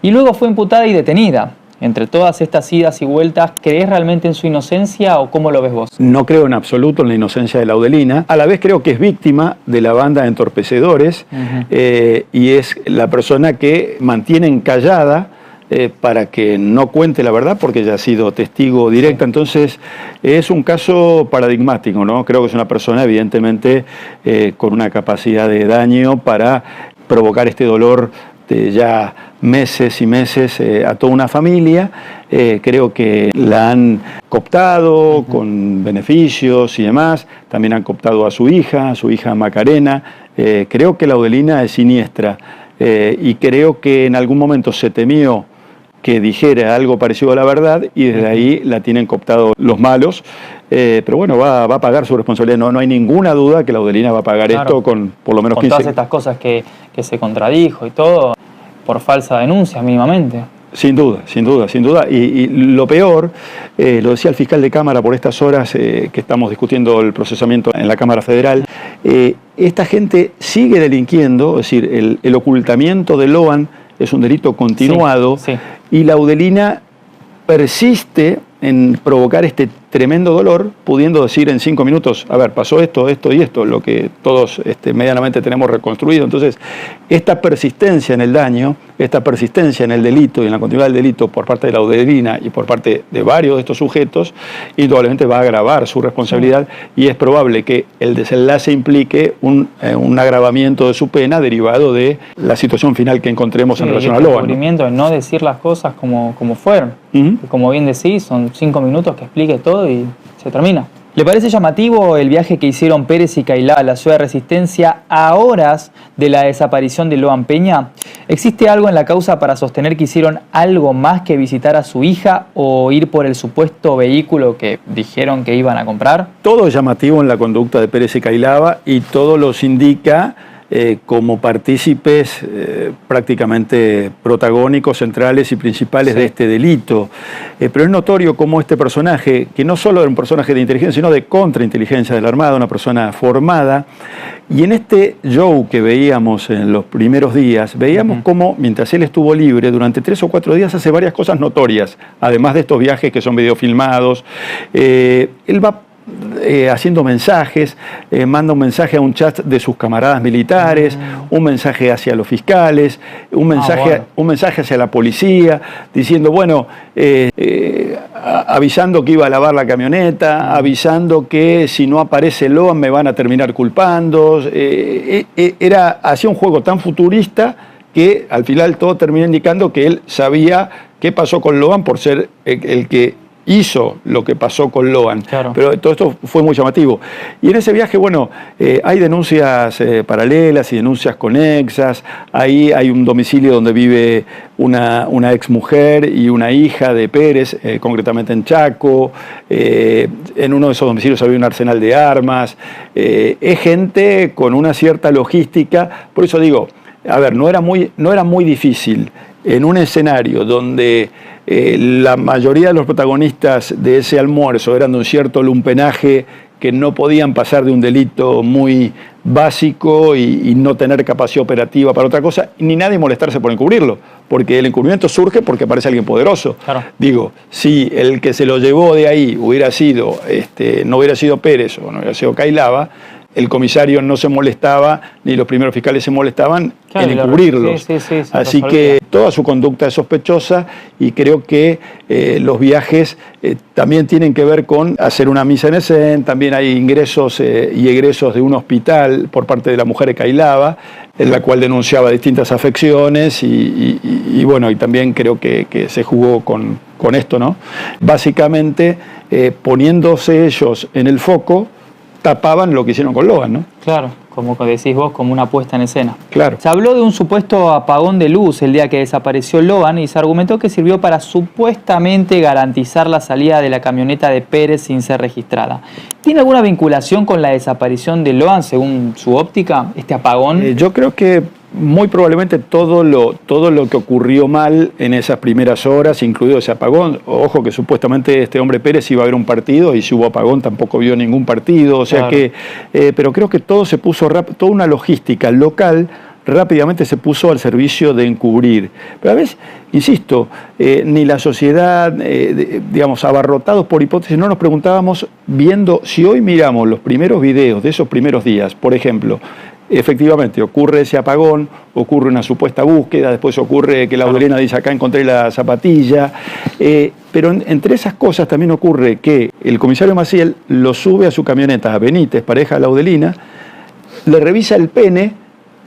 y luego fue imputada y detenida. Entre todas estas idas y vueltas, ¿crees realmente en su inocencia o cómo lo ves vos? No creo en absoluto en la inocencia de Laudelina. A la vez creo que es víctima de la banda de entorpecedores y es la persona que mantienen callada para que no cuente la verdad porque ella ha sido testigo directa. Entonces es un caso paradigmático, ¿no? Creo que es una persona evidentemente con una capacidad de daño para provocar este dolor de ya meses y meses a toda una familia. Creo que la han cooptado con beneficios y demás. También han cooptado a su hija Macarena. Creo que Laudelina es siniestra y creo que en algún momento se temió que dijera algo parecido a la verdad y desde ahí la tienen cooptado los malos. Pero bueno, va a pagar su responsabilidad. No hay ninguna duda que Laudelina va a pagar esto con por lo menos 15 años. Con todas estas cosas que se contradijo y todo, por falsa denuncia mínimamente. Sin duda. Y lo peor, lo decía el fiscal de Cámara por estas horas que estamos discutiendo el procesamiento en la Cámara Federal, esta gente sigue delinquiendo, es decir, el ocultamiento de Loan es un delito continuado y Laudelina persiste en provocar este tremendo dolor, pudiendo decir en 5 minutos, a ver, pasó esto y esto, lo que todos medianamente tenemos reconstruido. Entonces, esta persistencia en el daño, esta persistencia en el delito y en la continuidad del delito por parte de Laudelina y por parte de varios de estos sujetos, indudablemente va a agravar su responsabilidad y es probable que el desenlace implique un agravamiento de su pena derivado de la situación final que encontremos en relación a Loan. El descubrimiento de no decir las cosas como fueron. Y como bien decís, son 5 minutos que explique todo y se termina. ¿Le parece llamativo el viaje que hicieron Pérez y Cailá a la ciudad de Resistencia a horas de la desaparición de Loan Peña? ¿Existe algo en la causa para sostener que hicieron algo más que visitar a su hija o ir por el supuesto vehículo que dijeron que iban a comprar? Todo es llamativo en la conducta de Pérez y Cailá y todo los indica como partícipes prácticamente protagónicos, centrales y principales de este delito. Pero es notorio cómo este personaje, que no solo era un personaje de inteligencia, sino de contrainteligencia de la Armada, una persona formada, y en este show que veíamos en los primeros días, veíamos cómo, mientras él estuvo libre, durante 3 o 4 días hace varias cosas notorias, además de estos viajes que son videofilmados. Él va haciendo mensajes, manda un mensaje a un chat de sus camaradas militares, un mensaje hacia los fiscales, un mensaje hacia la policía, diciendo, bueno, avisando que iba a lavar la camioneta, avisando que si no aparece Loan me van a terminar culpando. Hacía un juego tan futurista que al final todo termina indicando que él sabía qué pasó con Loan por ser el que hizo lo que pasó con Loan. Claro. Pero todo esto fue muy llamativo. Y en ese viaje, bueno, hay denuncias paralelas y denuncias conexas. Ahí hay un domicilio donde vive una exmujer y una hija de Pérez, concretamente en Chaco. En uno de esos domicilios había un arsenal de armas. Es gente con una cierta logística. Por eso digo, a ver, no era muy difícil en un escenario donde la mayoría de los protagonistas de ese almuerzo eran de un cierto lumpenaje que no podían pasar de un delito muy básico y no tener capacidad operativa para otra cosa, ni nadie molestarse por encubrirlo, porque el encubrimiento surge porque aparece alguien poderoso. Claro. Digo, si el que se lo llevó de ahí hubiera sido, no hubiera sido Pérez o no hubiera sido Cailava, el comisario no se molestaba, ni los primeros fiscales se molestaban en encubrirlos. Sí, Así que toda su conducta es sospechosa y creo que los viajes también tienen que ver con hacer una misa en escena. También hay ingresos y egresos de un hospital por parte de la mujer de Cailava, en la cual denunciaba distintas afecciones y bueno, y también creo que se jugó con esto, ¿no? Básicamente, poniéndose ellos en el foco, tapaban lo que hicieron con Loan, ¿no? Claro, como decís vos, como una puesta en escena. Claro. Se habló de un supuesto apagón de luz el día que desapareció Loan y se argumentó que sirvió para supuestamente garantizar la salida de la camioneta de Pérez sin ser registrada. ¿Tiene alguna vinculación con la desaparición de Loan según su óptica, este apagón? Yo creo que muy probablemente todo lo que ocurrió mal en esas primeras horas, incluido ese apagón. Ojo que supuestamente este hombre Pérez iba a ver un partido y si hubo apagón tampoco vio ningún partido. O sea Claro. pero creo que todo se puso toda una logística local rápidamente se puso al servicio de encubrir. Pero a veces, insisto, ni la sociedad, digamos, abarrotados por hipótesis, no nos preguntábamos, viendo, si hoy miramos los primeros videos de esos primeros días, por ejemplo, efectivamente ocurre ese apagón, ocurre una supuesta búsqueda, después ocurre que la Laudelina dice acá encontré la zapatilla, pero entre esas cosas también ocurre que el comisario Maciel lo sube a su camioneta a Benítez, pareja de Laudelina, le revisa el pene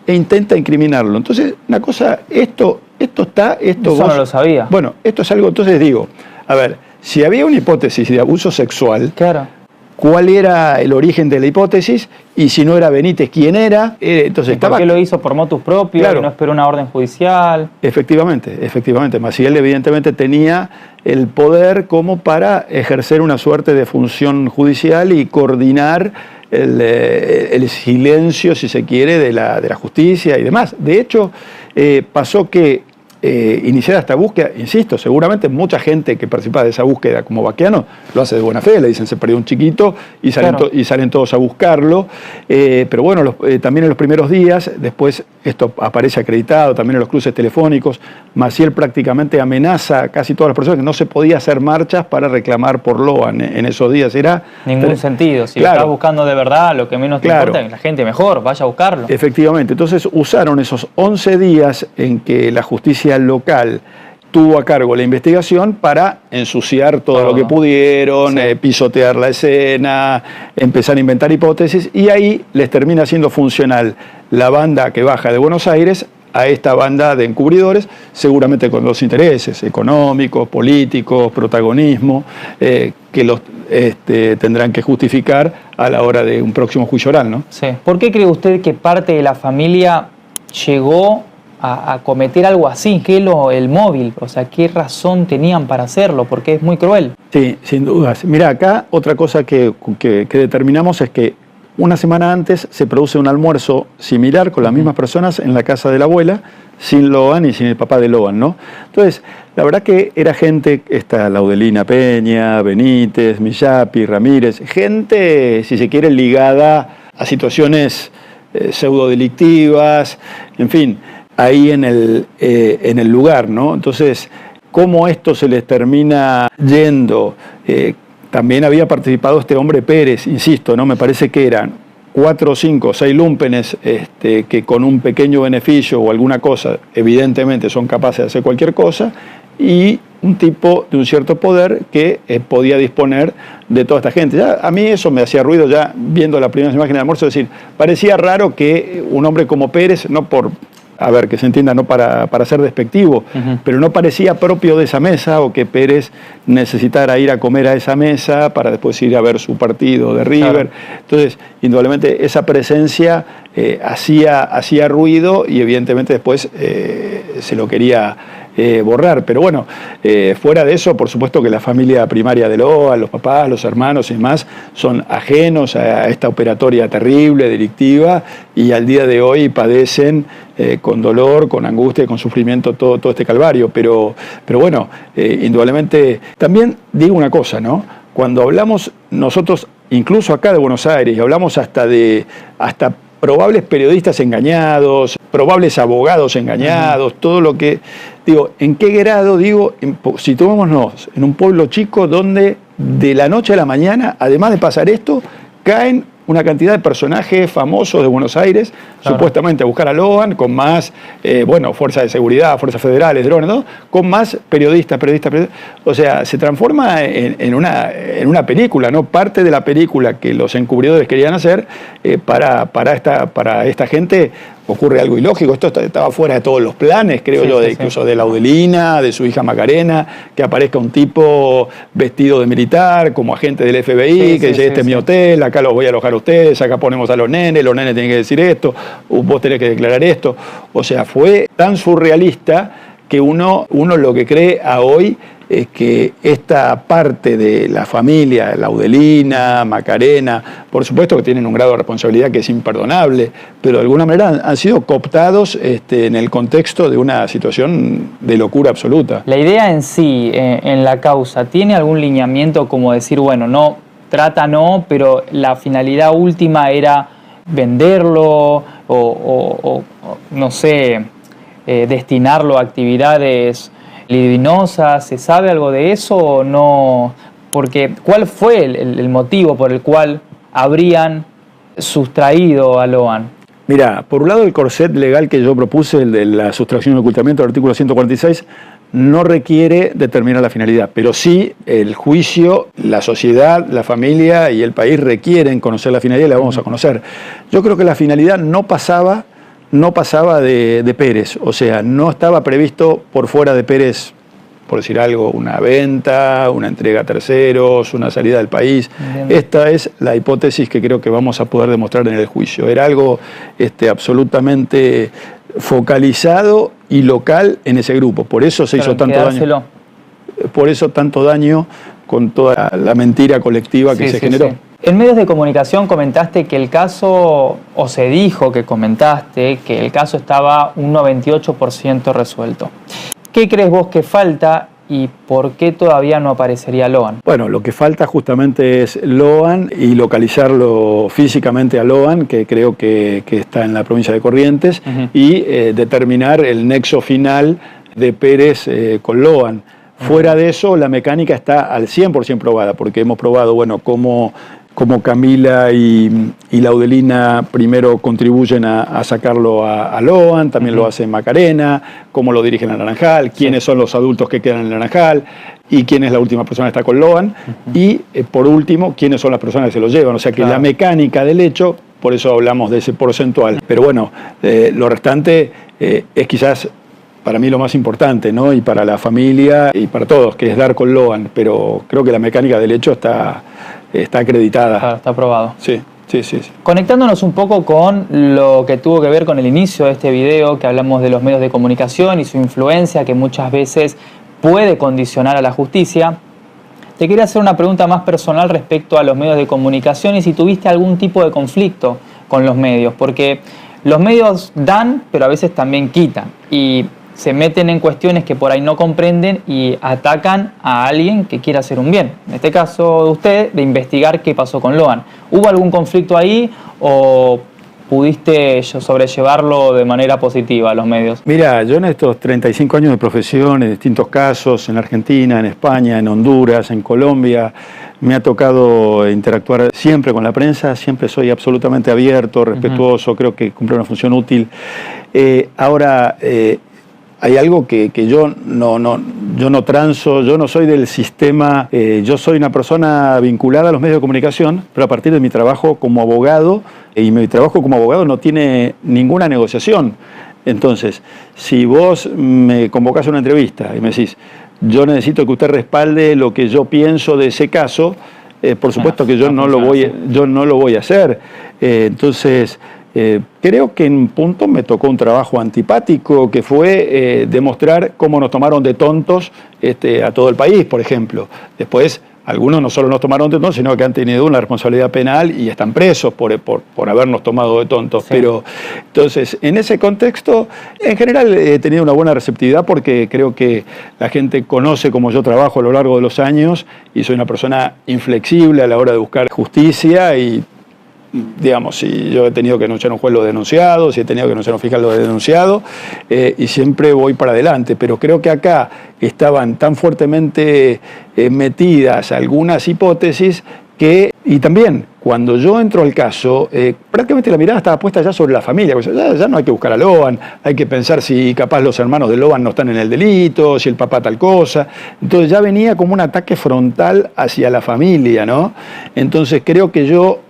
e intenta incriminarlo. Entonces, una cosa, esto Eso vos, no lo sabía. Bueno, esto es algo, entonces digo, a ver, si había una hipótesis de abuso sexual, Claro. ¿cuál era el origen de la hipótesis? Y si no era Benítez, ¿quién era? Entonces ¿Y por estaba... qué lo hizo por motus propio? Claro. No esperó una orden judicial. Efectivamente. Maciel evidentemente tenía el poder como para ejercer una suerte de función judicial y coordinar el silencio, si se quiere, de la justicia y demás. De hecho, pasó que iniciar esta búsqueda, insisto, seguramente mucha gente que participa de esa búsqueda como Baquiano lo hace de buena fe, le dicen se perdió un chiquito y salen, Claro. y salen todos a buscarlo, pero bueno, también en los primeros días, después esto aparece acreditado, también en los cruces telefónicos, Maciel prácticamente amenaza a casi todas las personas que no se podía hacer marchas para reclamar por Loan en esos días. Era Ningún sentido. Si Claro. lo estás buscando de verdad, lo que menos te Claro. importa es que la gente mejor vaya a buscarlo. Efectivamente, entonces usaron esos 11 días en que la justicia local tuvo a cargo la investigación para ensuciar todo lo que pudieron, Sí. pisotear la escena, empezar a inventar hipótesis y ahí les termina siendo funcional la banda que baja de Buenos Aires a esta banda de encubridores, seguramente con dos intereses económicos, políticos, protagonismo, que los tendrán que justificar a la hora de un próximo juicio oral, ¿no? Sí. ¿Por qué cree usted que parte de la familia llegó a cometer algo así? ¿Qué el móvil? O sea, ¿qué razón tenían para hacerlo? Porque es muy cruel. Sí, sin dudas. Mira, acá otra cosa que determinamos es que una semana antes se produce un almuerzo similar con las mismas personas en la casa de la abuela, sin Loan y sin el papá de Loan, ¿no? Entonces, la verdad que era gente, esta Laudelina Peña, Benítez, Millapi, Ramírez, gente, si se quiere, ligada a situaciones pseudodelictivas, en fin, ahí en el lugar, ¿no? Entonces, ¿cómo esto se les termina yendo? También había participado este hombre Pérez, insisto, ¿no? Me parece que eran 4, 5, 6 lúmpenes que con un pequeño beneficio o alguna cosa, evidentemente son capaces de hacer cualquier cosa, y un tipo de un cierto poder que podía disponer de toda esta gente. Ya, a mí eso me hacía ruido ya viendo las primeras imágenes del almuerzo, es decir, parecía raro que un hombre como Pérez, no por a ver, que se entienda, no para ser despectivo, pero no parecía propio de esa mesa o que Pérez necesitara ir a comer a esa mesa para después ir a ver su partido de River. Claro. Entonces, indudablemente esa presencia hacía ruido y evidentemente después se lo quería borrar. Pero bueno, fuera de eso, por supuesto que la familia primaria de Loan, los papás, los hermanos y demás, son ajenos a esta operatoria terrible, delictiva, y al día de hoy padecen con dolor, con angustia y con sufrimiento todo este calvario. Pero bueno, indudablemente, también digo una cosa, ¿no? Cuando hablamos nosotros, incluso acá de Buenos Aires, y hablamos hasta probables periodistas engañados, probables abogados engañados, todo lo que... Digo, ¿en qué grado? Digo, situémonos en un pueblo chico donde de la noche a la mañana, además de pasar esto, caen una cantidad de personajes famosos de Buenos Aires, claro, supuestamente a buscar a Loan, con más, fuerzas de seguridad, fuerzas federales, drones, ¿no? Con más periodistas. O sea, se transforma en una película, ¿no? Parte de la película que los encubridores querían hacer para esta gente. Ocurre algo ilógico, esto estaba fuera de todos los planes, creo yo, incluso de Laudelina, de su hija Macarena, que aparezca un tipo vestido de militar, como agente del FBI, que dice, este es mi hotel, acá los voy a alojar a ustedes, acá ponemos a los nenes tienen que decir esto, vos tenés que declarar esto. O sea, fue tan surrealista que uno lo que cree a hoy es que esta parte de la familia, Laudelina, Macarena, por supuesto que tienen un grado de responsabilidad que es imperdonable, pero de alguna manera han sido cooptados en el contexto de una situación de locura absoluta. La idea en sí, en la causa, ¿tiene algún lineamiento como decir, bueno, no, trata no, pero la finalidad última era venderlo o no sé, destinarlo a actividades libidinosas? ¿Se sabe algo de eso o no? Porque, ¿cuál fue el motivo por el cual habrían sustraído a Loan? Mira, por un lado el corset legal que yo propuse, el de la sustracción y ocultamiento del artículo 146, no requiere determinar la finalidad, pero sí el juicio, la sociedad, la familia y el país requieren conocer la finalidad y la vamos a conocer. Yo creo que la finalidad no pasaba de Pérez, o sea, no estaba previsto por fuera de Pérez, por decir algo, una venta, una entrega a terceros, una salida del país. Bien. Esta es la hipótesis que creo que vamos a poder demostrar en el juicio. Era algo absolutamente focalizado y local en ese grupo, por eso se hizo tanto daño. Por eso tanto daño con toda la mentira colectiva que se generó. Sí. En medios de comunicación comentaste que el caso, o se dijo que comentaste, que el caso estaba un 98% resuelto. ¿Qué crees vos que falta y por qué todavía no aparecería Loan? Bueno, lo que falta justamente es Loan y localizarlo físicamente a Loan, que creo que está en la provincia de Corrientes, y determinar el nexo final de Pérez con Loan. Fuera de eso, la mecánica está al 100% probada, porque hemos probado, bueno, cómo Camila y Laudelina primero contribuyen a sacarlo a Loan, también lo hace Macarena, cómo lo dirigen al Naranjal, quiénes son los adultos que quedan en el Naranjal y quién es la última persona que está con Loan, y por último, quiénes son las personas que se lo llevan. O sea que la mecánica del hecho, por eso hablamos de ese porcentual. Pero bueno, lo restante es quizás para mí lo más importante, ¿no? Y para la familia y para todos, que es dar con Loan, pero creo que la mecánica del hecho está acreditada. Claro, está aprobado. Sí. Conectándonos un poco con lo que tuvo que ver con el inicio de este video, que hablamos de los medios de comunicación y su influencia, que muchas veces puede condicionar a la justicia, te quería hacer una pregunta más personal respecto a los medios de comunicación y si tuviste algún tipo de conflicto con los medios, porque los medios dan, pero a veces también quitan, y se meten en cuestiones que por ahí no comprenden y atacan a alguien que quiera hacer un bien. En este caso de usted, de investigar qué pasó con Loan. ¿Hubo algún conflicto ahí o pudiste sobrellevarlo de manera positiva a los medios? Mira, yo en estos 35 años de profesión, en distintos casos, en Argentina, en España, en Honduras, en Colombia, me ha tocado interactuar siempre con la prensa, siempre soy absolutamente abierto, respetuoso, creo que cumple una función útil. Ahora, hay algo que yo no transo, yo no soy del sistema, yo soy una persona vinculada a los medios de comunicación, pero a partir de mi trabajo como abogado, y mi trabajo como abogado no tiene ninguna negociación. Entonces, si vos me convocás a una entrevista y me decís, yo necesito que usted respalde lo que yo pienso de ese caso, por supuesto que yo no lo voy a hacer. Entonces, creo que en un punto me tocó un trabajo antipático que fue demostrar cómo nos tomaron de tontos a todo el país, por ejemplo. Después, algunos no solo nos tomaron de tontos, sino que han tenido una responsabilidad penal y están presos por habernos tomado de tontos. Sí. Pero, entonces, en ese contexto, en general he tenido una buena receptividad porque creo que la gente conoce cómo yo trabajo a lo largo de los años y soy una persona inflexible a la hora de buscar justicia y, digamos, si yo he tenido que denunciar a un juez lo he denunciado, si he tenido que denunciar a un fiscal lo he denunciado, y siempre voy para adelante. Pero creo que acá estaban tan fuertemente metidas algunas hipótesis que, y también cuando yo entro al caso, prácticamente la mirada estaba puesta ya sobre la familia. Ya no hay que buscar a Lohan, hay que pensar si capaz los hermanos de Lohan no están en el delito, si el papá tal cosa. Entonces ya venía como un ataque frontal hacia la familia, ¿no? Entonces creo que yo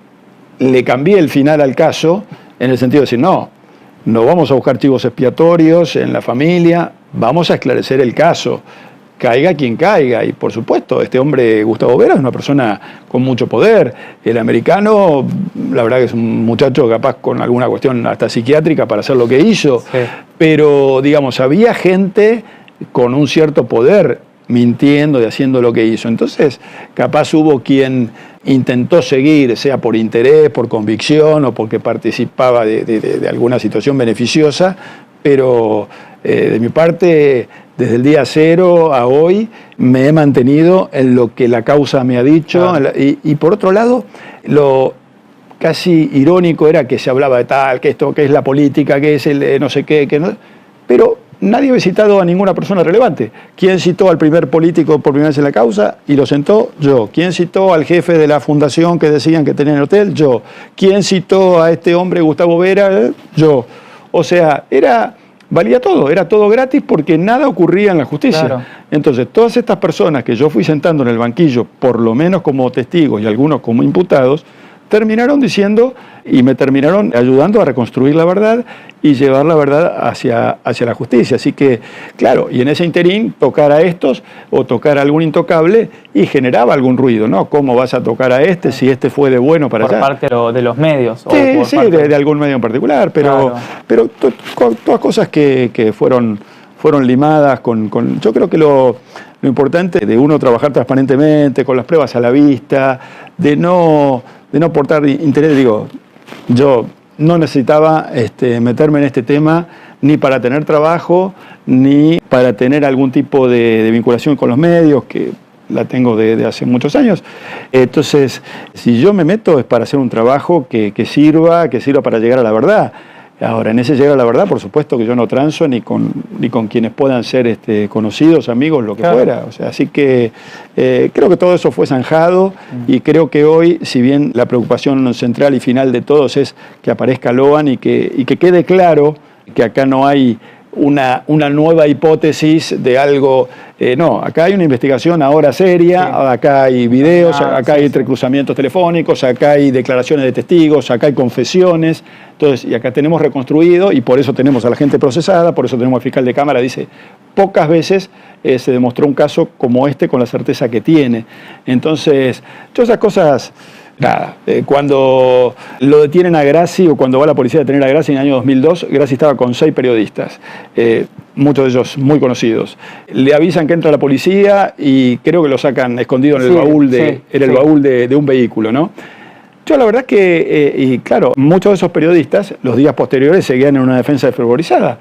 le cambié el final al caso en el sentido de decir, no vamos a buscar chivos expiatorios en la familia, vamos a esclarecer el caso, caiga quien caiga. Y por supuesto, este hombre, Gustavo Vera, es una persona con mucho poder. El americano, la verdad que es un muchacho capaz con alguna cuestión hasta psiquiátrica para hacer lo que hizo, sí. Pero, digamos, había gente con un cierto poder mintiendo y haciendo lo que hizo. Entonces, capaz hubo quien intentó seguir, sea por interés, por convicción o porque participaba de alguna situación beneficiosa, pero de mi parte, desde el día cero a hoy, me he mantenido en lo que la causa me ha dicho. Y por otro lado, lo casi irónico era que se hablaba de tal, que esto, que es la política, que es el no sé qué, que no, pero nadie había citado a ninguna persona relevante. ¿Quién citó al primer político por primera vez en la causa? Y lo sentó yo. ¿Quién citó al jefe de la fundación que decían que tenía el hotel? Yo. ¿Quién citó a este hombre, Gustavo Vera? Yo. O sea, valía todo, era todo gratis porque nada ocurría en la justicia. Claro. Entonces, todas estas personas que yo fui sentando en el banquillo, por lo menos como testigos y algunos como imputados, terminaron diciendo y me terminaron ayudando a reconstruir la verdad y llevar la verdad hacia la justicia. Así que, claro, y en ese interín tocar a estos o tocar a algún intocable y generaba algún ruido, ¿no? ¿Cómo vas a tocar a este si este fue de bueno para allá? Por parte de los medios. Sí, sí, de algún medio en particular, pero, claro. Pero todas cosas que fueron limadas con... Yo creo que lo importante de uno trabajar transparentemente, con las pruebas a la vista, de no portar interés. Digo, yo no necesitaba meterme en este tema ni para tener trabajo, ni para tener algún tipo de vinculación con los medios, que la tengo de hace muchos años. Entonces, si yo me meto es para hacer un trabajo que sirva para llegar a la verdad. Ahora, en ese llegar a la verdad, por supuesto que yo no transo ni con quienes puedan ser conocidos, amigos, lo que claro. fuera. O sea, así que creo que todo eso fue zanjado y creo que hoy, si bien la preocupación central y final de todos es que aparezca Lohan y que quede claro que acá no hay una nueva hipótesis de algo. No, acá hay una investigación ahora seria, sí. Acá hay videos, acá hay entrecruzamientos telefónicos, acá hay declaraciones de testigos, acá hay confesiones. Entonces, y acá tenemos reconstruido y por eso tenemos a la gente procesada, por eso tenemos al fiscal de Cámara, dice, pocas veces se demostró un caso como este con la certeza que tiene. Entonces, todas esas cosas... Nada, cuando lo detienen a Grassi o cuando va la policía a detener a Grassi en el año 2002, Grassi estaba con 6 periodistas, muchos de ellos muy conocidos. Le avisan que entra la policía y creo que lo sacan escondido en el baúl de un vehículo, ¿no? Yo la verdad que, y claro, muchos de esos periodistas los días posteriores seguían en una defensa desfervorizada.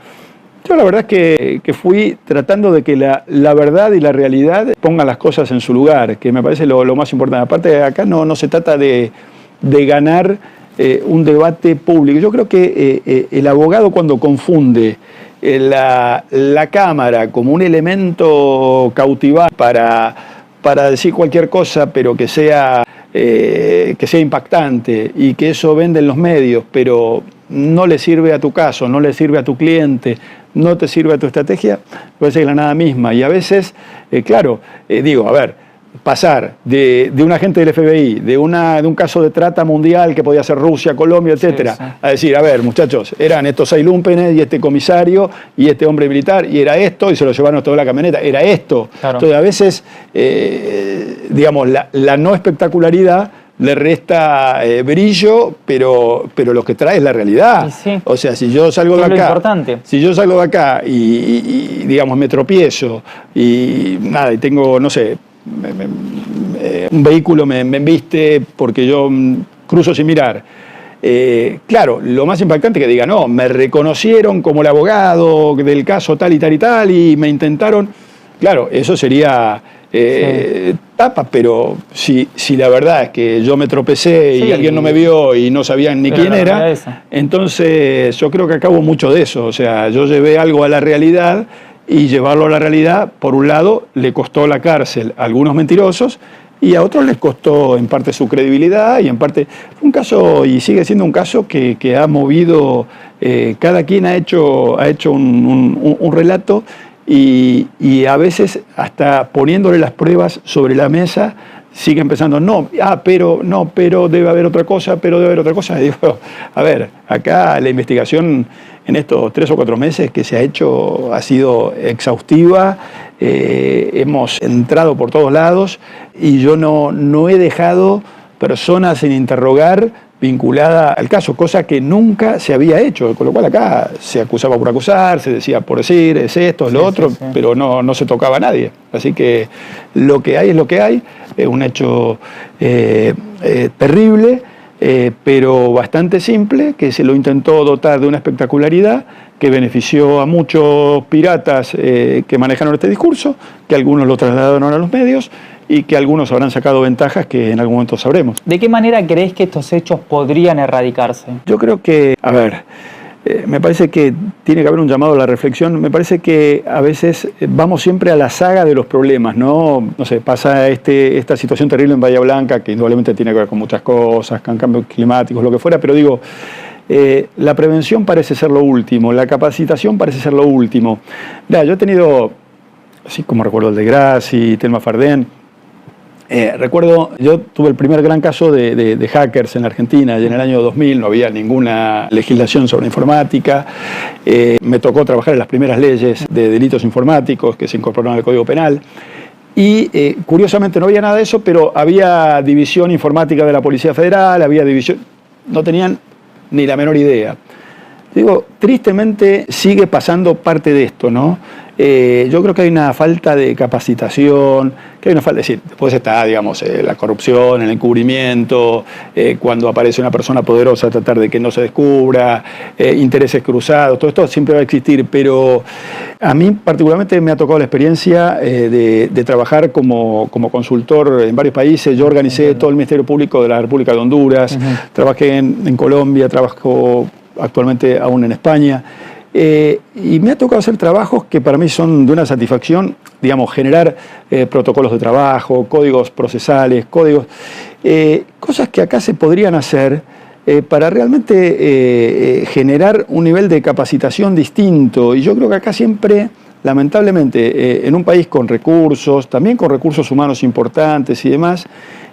Yo la verdad es que fui tratando de que la verdad y la realidad pongan las cosas en su lugar, que me parece lo más importante. Aparte, acá no se trata de ganar un debate público. Yo creo que el abogado cuando confunde la cámara como un elemento cautivar para decir cualquier cosa, pero que sea impactante y que eso vende en los medios, pero no le sirve a tu caso, no le sirve a tu cliente, no te sirve a tu estrategia, puede ser la nada misma. Y a veces, claro, digo, a ver, pasar de un agente del FBI, de un caso de trata mundial que podía ser Rusia, Colombia, etcétera, Sí, sí. a decir, a ver, muchachos, eran estos 6 lumpenes y este comisario y este hombre militar, y era esto, y se lo llevaron toda la camioneta, era esto. Claro. Entonces, a veces, digamos, la no espectacularidad le resta brillo, pero lo que trae es la realidad. Sí, sí. O sea, si yo salgo de Es lo acá, importante. si yo salgo de acá y, digamos, me tropiezo y nada, y tengo, no sé, un vehículo me embiste porque yo cruzo sin mirar. Claro, lo más impactante es que diga, no, me reconocieron como el abogado del caso tal y tal y tal y me intentaron. Claro, eso sería tapa, pero si la verdad es que yo me tropecé y Sí, alguien no me vio y no sabían ni pero quién la verdad era, es esa. entonces yo creo que acá hubo mucho de eso. O sea, yo llevé algo a la realidad y llevarlo a la realidad, por un lado, le costó la cárcel a algunos mentirosos y a otros les costó en parte su credibilidad y en parte fue un caso y sigue siendo un caso que ha movido, cada quien ha hecho un relato y a veces hasta poniéndole las pruebas sobre la mesa siguen pensando, pero debe haber otra cosa, Y digo, a ver, acá la investigación en estos 3 o 4 meses que se ha hecho ha sido exhaustiva, hemos entrado por todos lados y yo no he dejado personas sin interrogar vinculada al caso, cosa que nunca se había hecho, con lo cual acá se acusaba por acusar, se decía por decir, es esto, es lo otro, sí. pero no se tocaba a nadie. Así que lo que hay es lo que hay, es un hecho terrible, pero bastante simple, que se lo intentó dotar de una espectacularidad que benefició a muchos piratas que manejaron este discurso, que algunos lo trasladaron a los medios y que algunos habrán sacado ventajas que en algún momento sabremos. ¿De qué manera crees que estos hechos podrían erradicarse? Yo creo que, a ver, me parece que tiene que haber un llamado a la reflexión. Me parece que a veces vamos siempre a la saga de los problemas, ¿no? No sé, pasa esta situación terrible en Bahía Blanca, que indudablemente tiene que ver con muchas cosas, con cambios climáticos, lo que fuera, pero digo, la prevención parece ser lo último, la capacitación parece ser lo último. Yo he tenido, así como recuerdo el de Grassi, Telma Fardén, recuerdo, yo tuve el primer gran caso de hackers en la Argentina y en el año 2000 no había ninguna legislación sobre informática. Me tocó trabajar en las primeras leyes de delitos informáticos que se incorporaron al Código Penal. Y curiosamente no había nada de eso, pero había división informática de la Policía Federal, había división, no tenían ni la menor idea. Digo, tristemente sigue pasando parte de esto, ¿no? Yo creo que hay una falta de capacitación, que hay una falta, es decir, después está, digamos, la corrupción, el encubrimiento, cuando aparece una persona poderosa tratar de que no se descubra, intereses cruzados, todo esto siempre va a existir, pero a mí particularmente me ha tocado la experiencia de trabajar como consultor en varios países. Yo organicé todo el Ministerio Público de la República de Honduras, trabajé en Colombia, trabajo actualmente aún en España. Y me ha tocado hacer trabajos que para mí son de una satisfacción, digamos, generar protocolos de trabajo, códigos procesales, cosas que acá se podrían hacer para realmente generar un nivel de capacitación distinto. Y yo creo que acá siempre, lamentablemente, en un país con recursos, también con recursos humanos importantes y demás,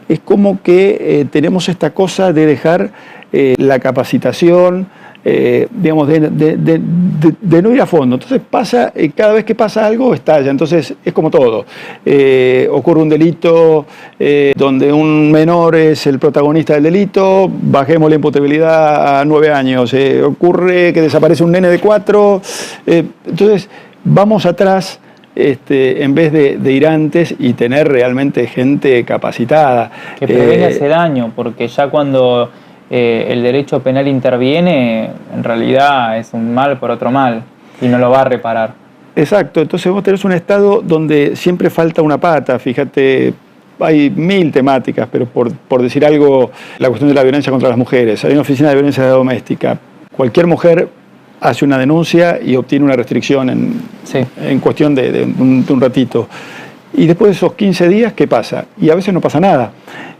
es como que tenemos esta cosa de dejar la capacitación, digamos, de no ir a fondo. Entonces pasa, cada vez que pasa algo, estalla. Entonces es como todo. Ocurre un delito donde un menor es el protagonista del delito, bajemos la imputabilidad a 9 años. Ocurre que desaparece un nene de 4. Entonces vamos atrás en vez de ir antes y tener realmente gente capacitada. Que prevenga ese daño, porque ya cuando el derecho penal interviene, en realidad es un mal por otro mal y no lo va a reparar. Exacto, entonces vos tenés un Estado donde siempre falta una pata. Fíjate, hay 1000 temáticas, pero por decir algo, la cuestión de la violencia contra las mujeres. Hay una oficina de violencia doméstica. Cualquier mujer hace una denuncia y obtiene una restricción en cuestión de un ratito. Y después de esos 15 días, ¿qué pasa? Y a veces no pasa nada.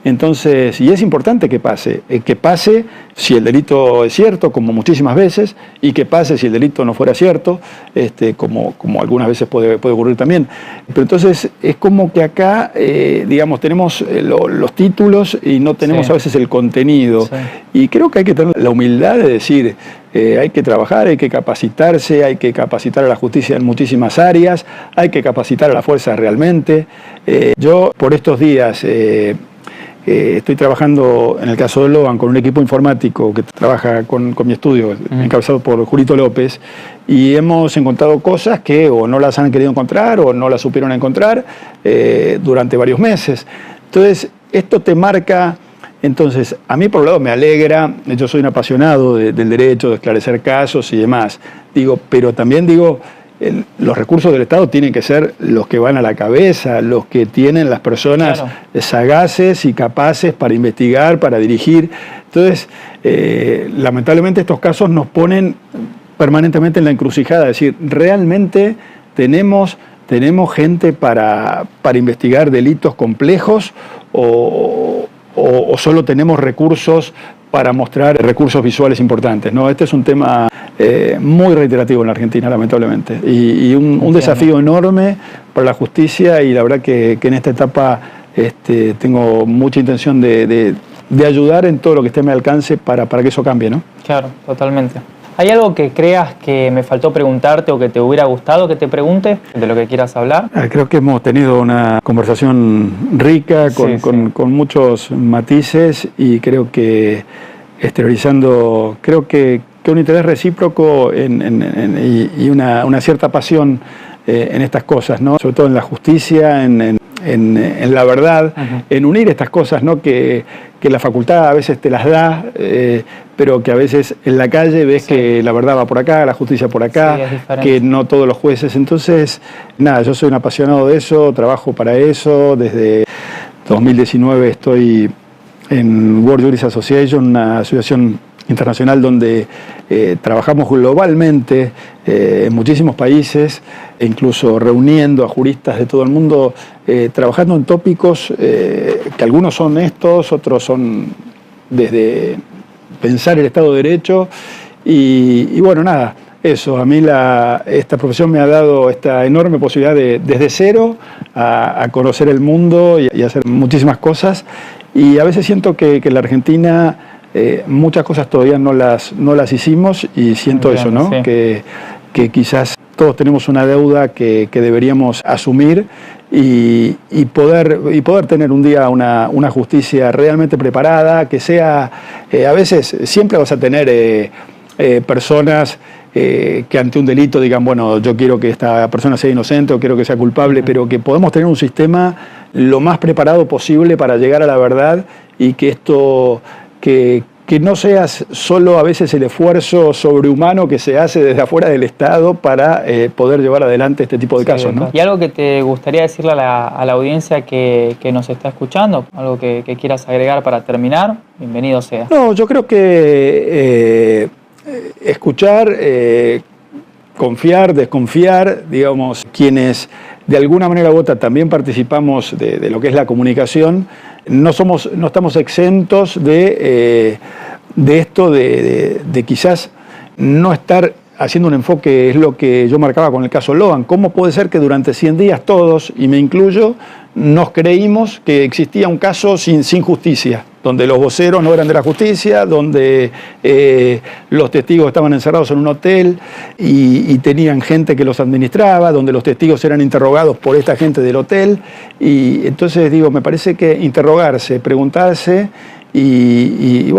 Entonces, y es importante que pase si el delito es cierto, como muchísimas veces, y que pase si el delito no fuera cierto, como algunas veces puede ocurrir también. Pero entonces es como que acá, digamos, tenemos los títulos y no tenemos a veces el contenido. Y creo que hay que tener la humildad de decir, hay que trabajar, hay que capacitarse, hay que capacitar a la justicia en muchísimas áreas, hay que capacitar a la fuerza realmente. Yo por estos días estoy trabajando en el caso de Loan con un equipo informático que trabaja con mi estudio, encabezado por Julito López, y hemos encontrado cosas que o no las han querido encontrar o no las supieron encontrar durante varios meses. Entonces, esto te marca. Entonces, a mí por un lado me alegra, yo soy un apasionado del derecho, de esclarecer casos y demás, pero también los recursos del Estado tienen que ser los que van a la cabeza, los que tienen las personas sagaces y capaces para investigar, para dirigir. Entonces, lamentablemente estos casos nos ponen permanentemente en la encrucijada, es decir, realmente tenemos gente para investigar delitos complejos o solo tenemos recursos para mostrar recursos visuales importantes, ¿no? Este es un tema muy reiterativo en la Argentina, lamentablemente, y un desafío enorme para la justicia, y la verdad que en esta etapa tengo mucha intención de ayudar en todo lo que esté a mi alcance para que eso cambie, ¿no? Claro, totalmente. ¿Hay algo que creas que me faltó preguntarte o que te hubiera gustado que te pregunte, de lo que quieras hablar? Creo que hemos tenido una conversación rica, con muchos matices, y creo que exteriorizando, creo que un interés recíproco y una cierta pasión en estas cosas, ¿no? Sobre todo en la justicia, en la verdad, en unir estas cosas, ¿no? Que la facultad a veces te las da, pero que a veces en la calle ves que la verdad va por acá, la justicia por acá, que no todos los jueces. Entonces, nada, yo soy un apasionado de eso, trabajo para eso. Desde 2019 estoy en World Juris Association, una asociación internacional donde trabajamos globalmente en muchísimos países, e incluso reuniendo a juristas de todo el mundo, trabajando en tópicos que algunos son estos, otros son desde pensar el Estado de Derecho, y bueno, nada, eso, a mí esta profesión me ha dado esta enorme posibilidad de desde cero a conocer el mundo y hacer muchísimas cosas, y a veces siento que en la Argentina muchas cosas todavía no las hicimos, y siento eso, ¿no? Sí. Que quizás todos tenemos una deuda que deberíamos asumir y poder tener un día una justicia realmente preparada, que sea, a veces siempre vas a tener personas que ante un delito digan, bueno, yo quiero que esta persona sea inocente o quiero que sea culpable, pero que podemos tener un sistema lo más preparado posible para llegar a la verdad, y que esto, que no sea solo a veces el esfuerzo sobrehumano que se hace desde afuera del Estado para poder llevar adelante este tipo de casos, ¿no? ¿Y algo que te gustaría decirle a la audiencia que nos está escuchando? ¿Algo que quieras agregar para terminar? Bienvenido sea. No, yo creo que escuchar, confiar, desconfiar, digamos, quienes de alguna manera u otra también participamos de lo que es la comunicación, no estamos exentos de esto, de quizás no estar haciendo un enfoque, es lo que yo marcaba con el caso Loan. ¿Cómo puede ser que durante 100 días todos, y me incluyo, nos creímos que existía un caso sin justicia, donde los voceros no eran de la justicia, donde los testigos estaban encerrados en un hotel y tenían gente que los administraba, donde los testigos eran interrogados por esta gente del hotel? Y entonces me parece que interrogarse, preguntarse y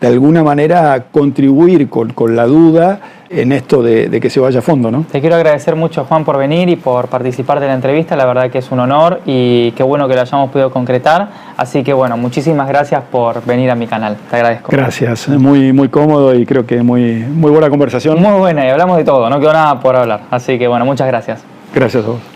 de alguna manera contribuir con la duda en esto de que se vaya a fondo, ¿no? Te quiero agradecer mucho, Juan, por venir y por participar de la entrevista. La verdad que es un honor y qué bueno que lo hayamos podido concretar. Así que bueno, muchísimas gracias por venir a mi canal. Te agradezco. Gracias, muy, muy cómodo y creo que muy buena conversación. Muy buena, y hablamos de todo, no quedó nada por hablar. Así que bueno, muchas gracias. Gracias a vos.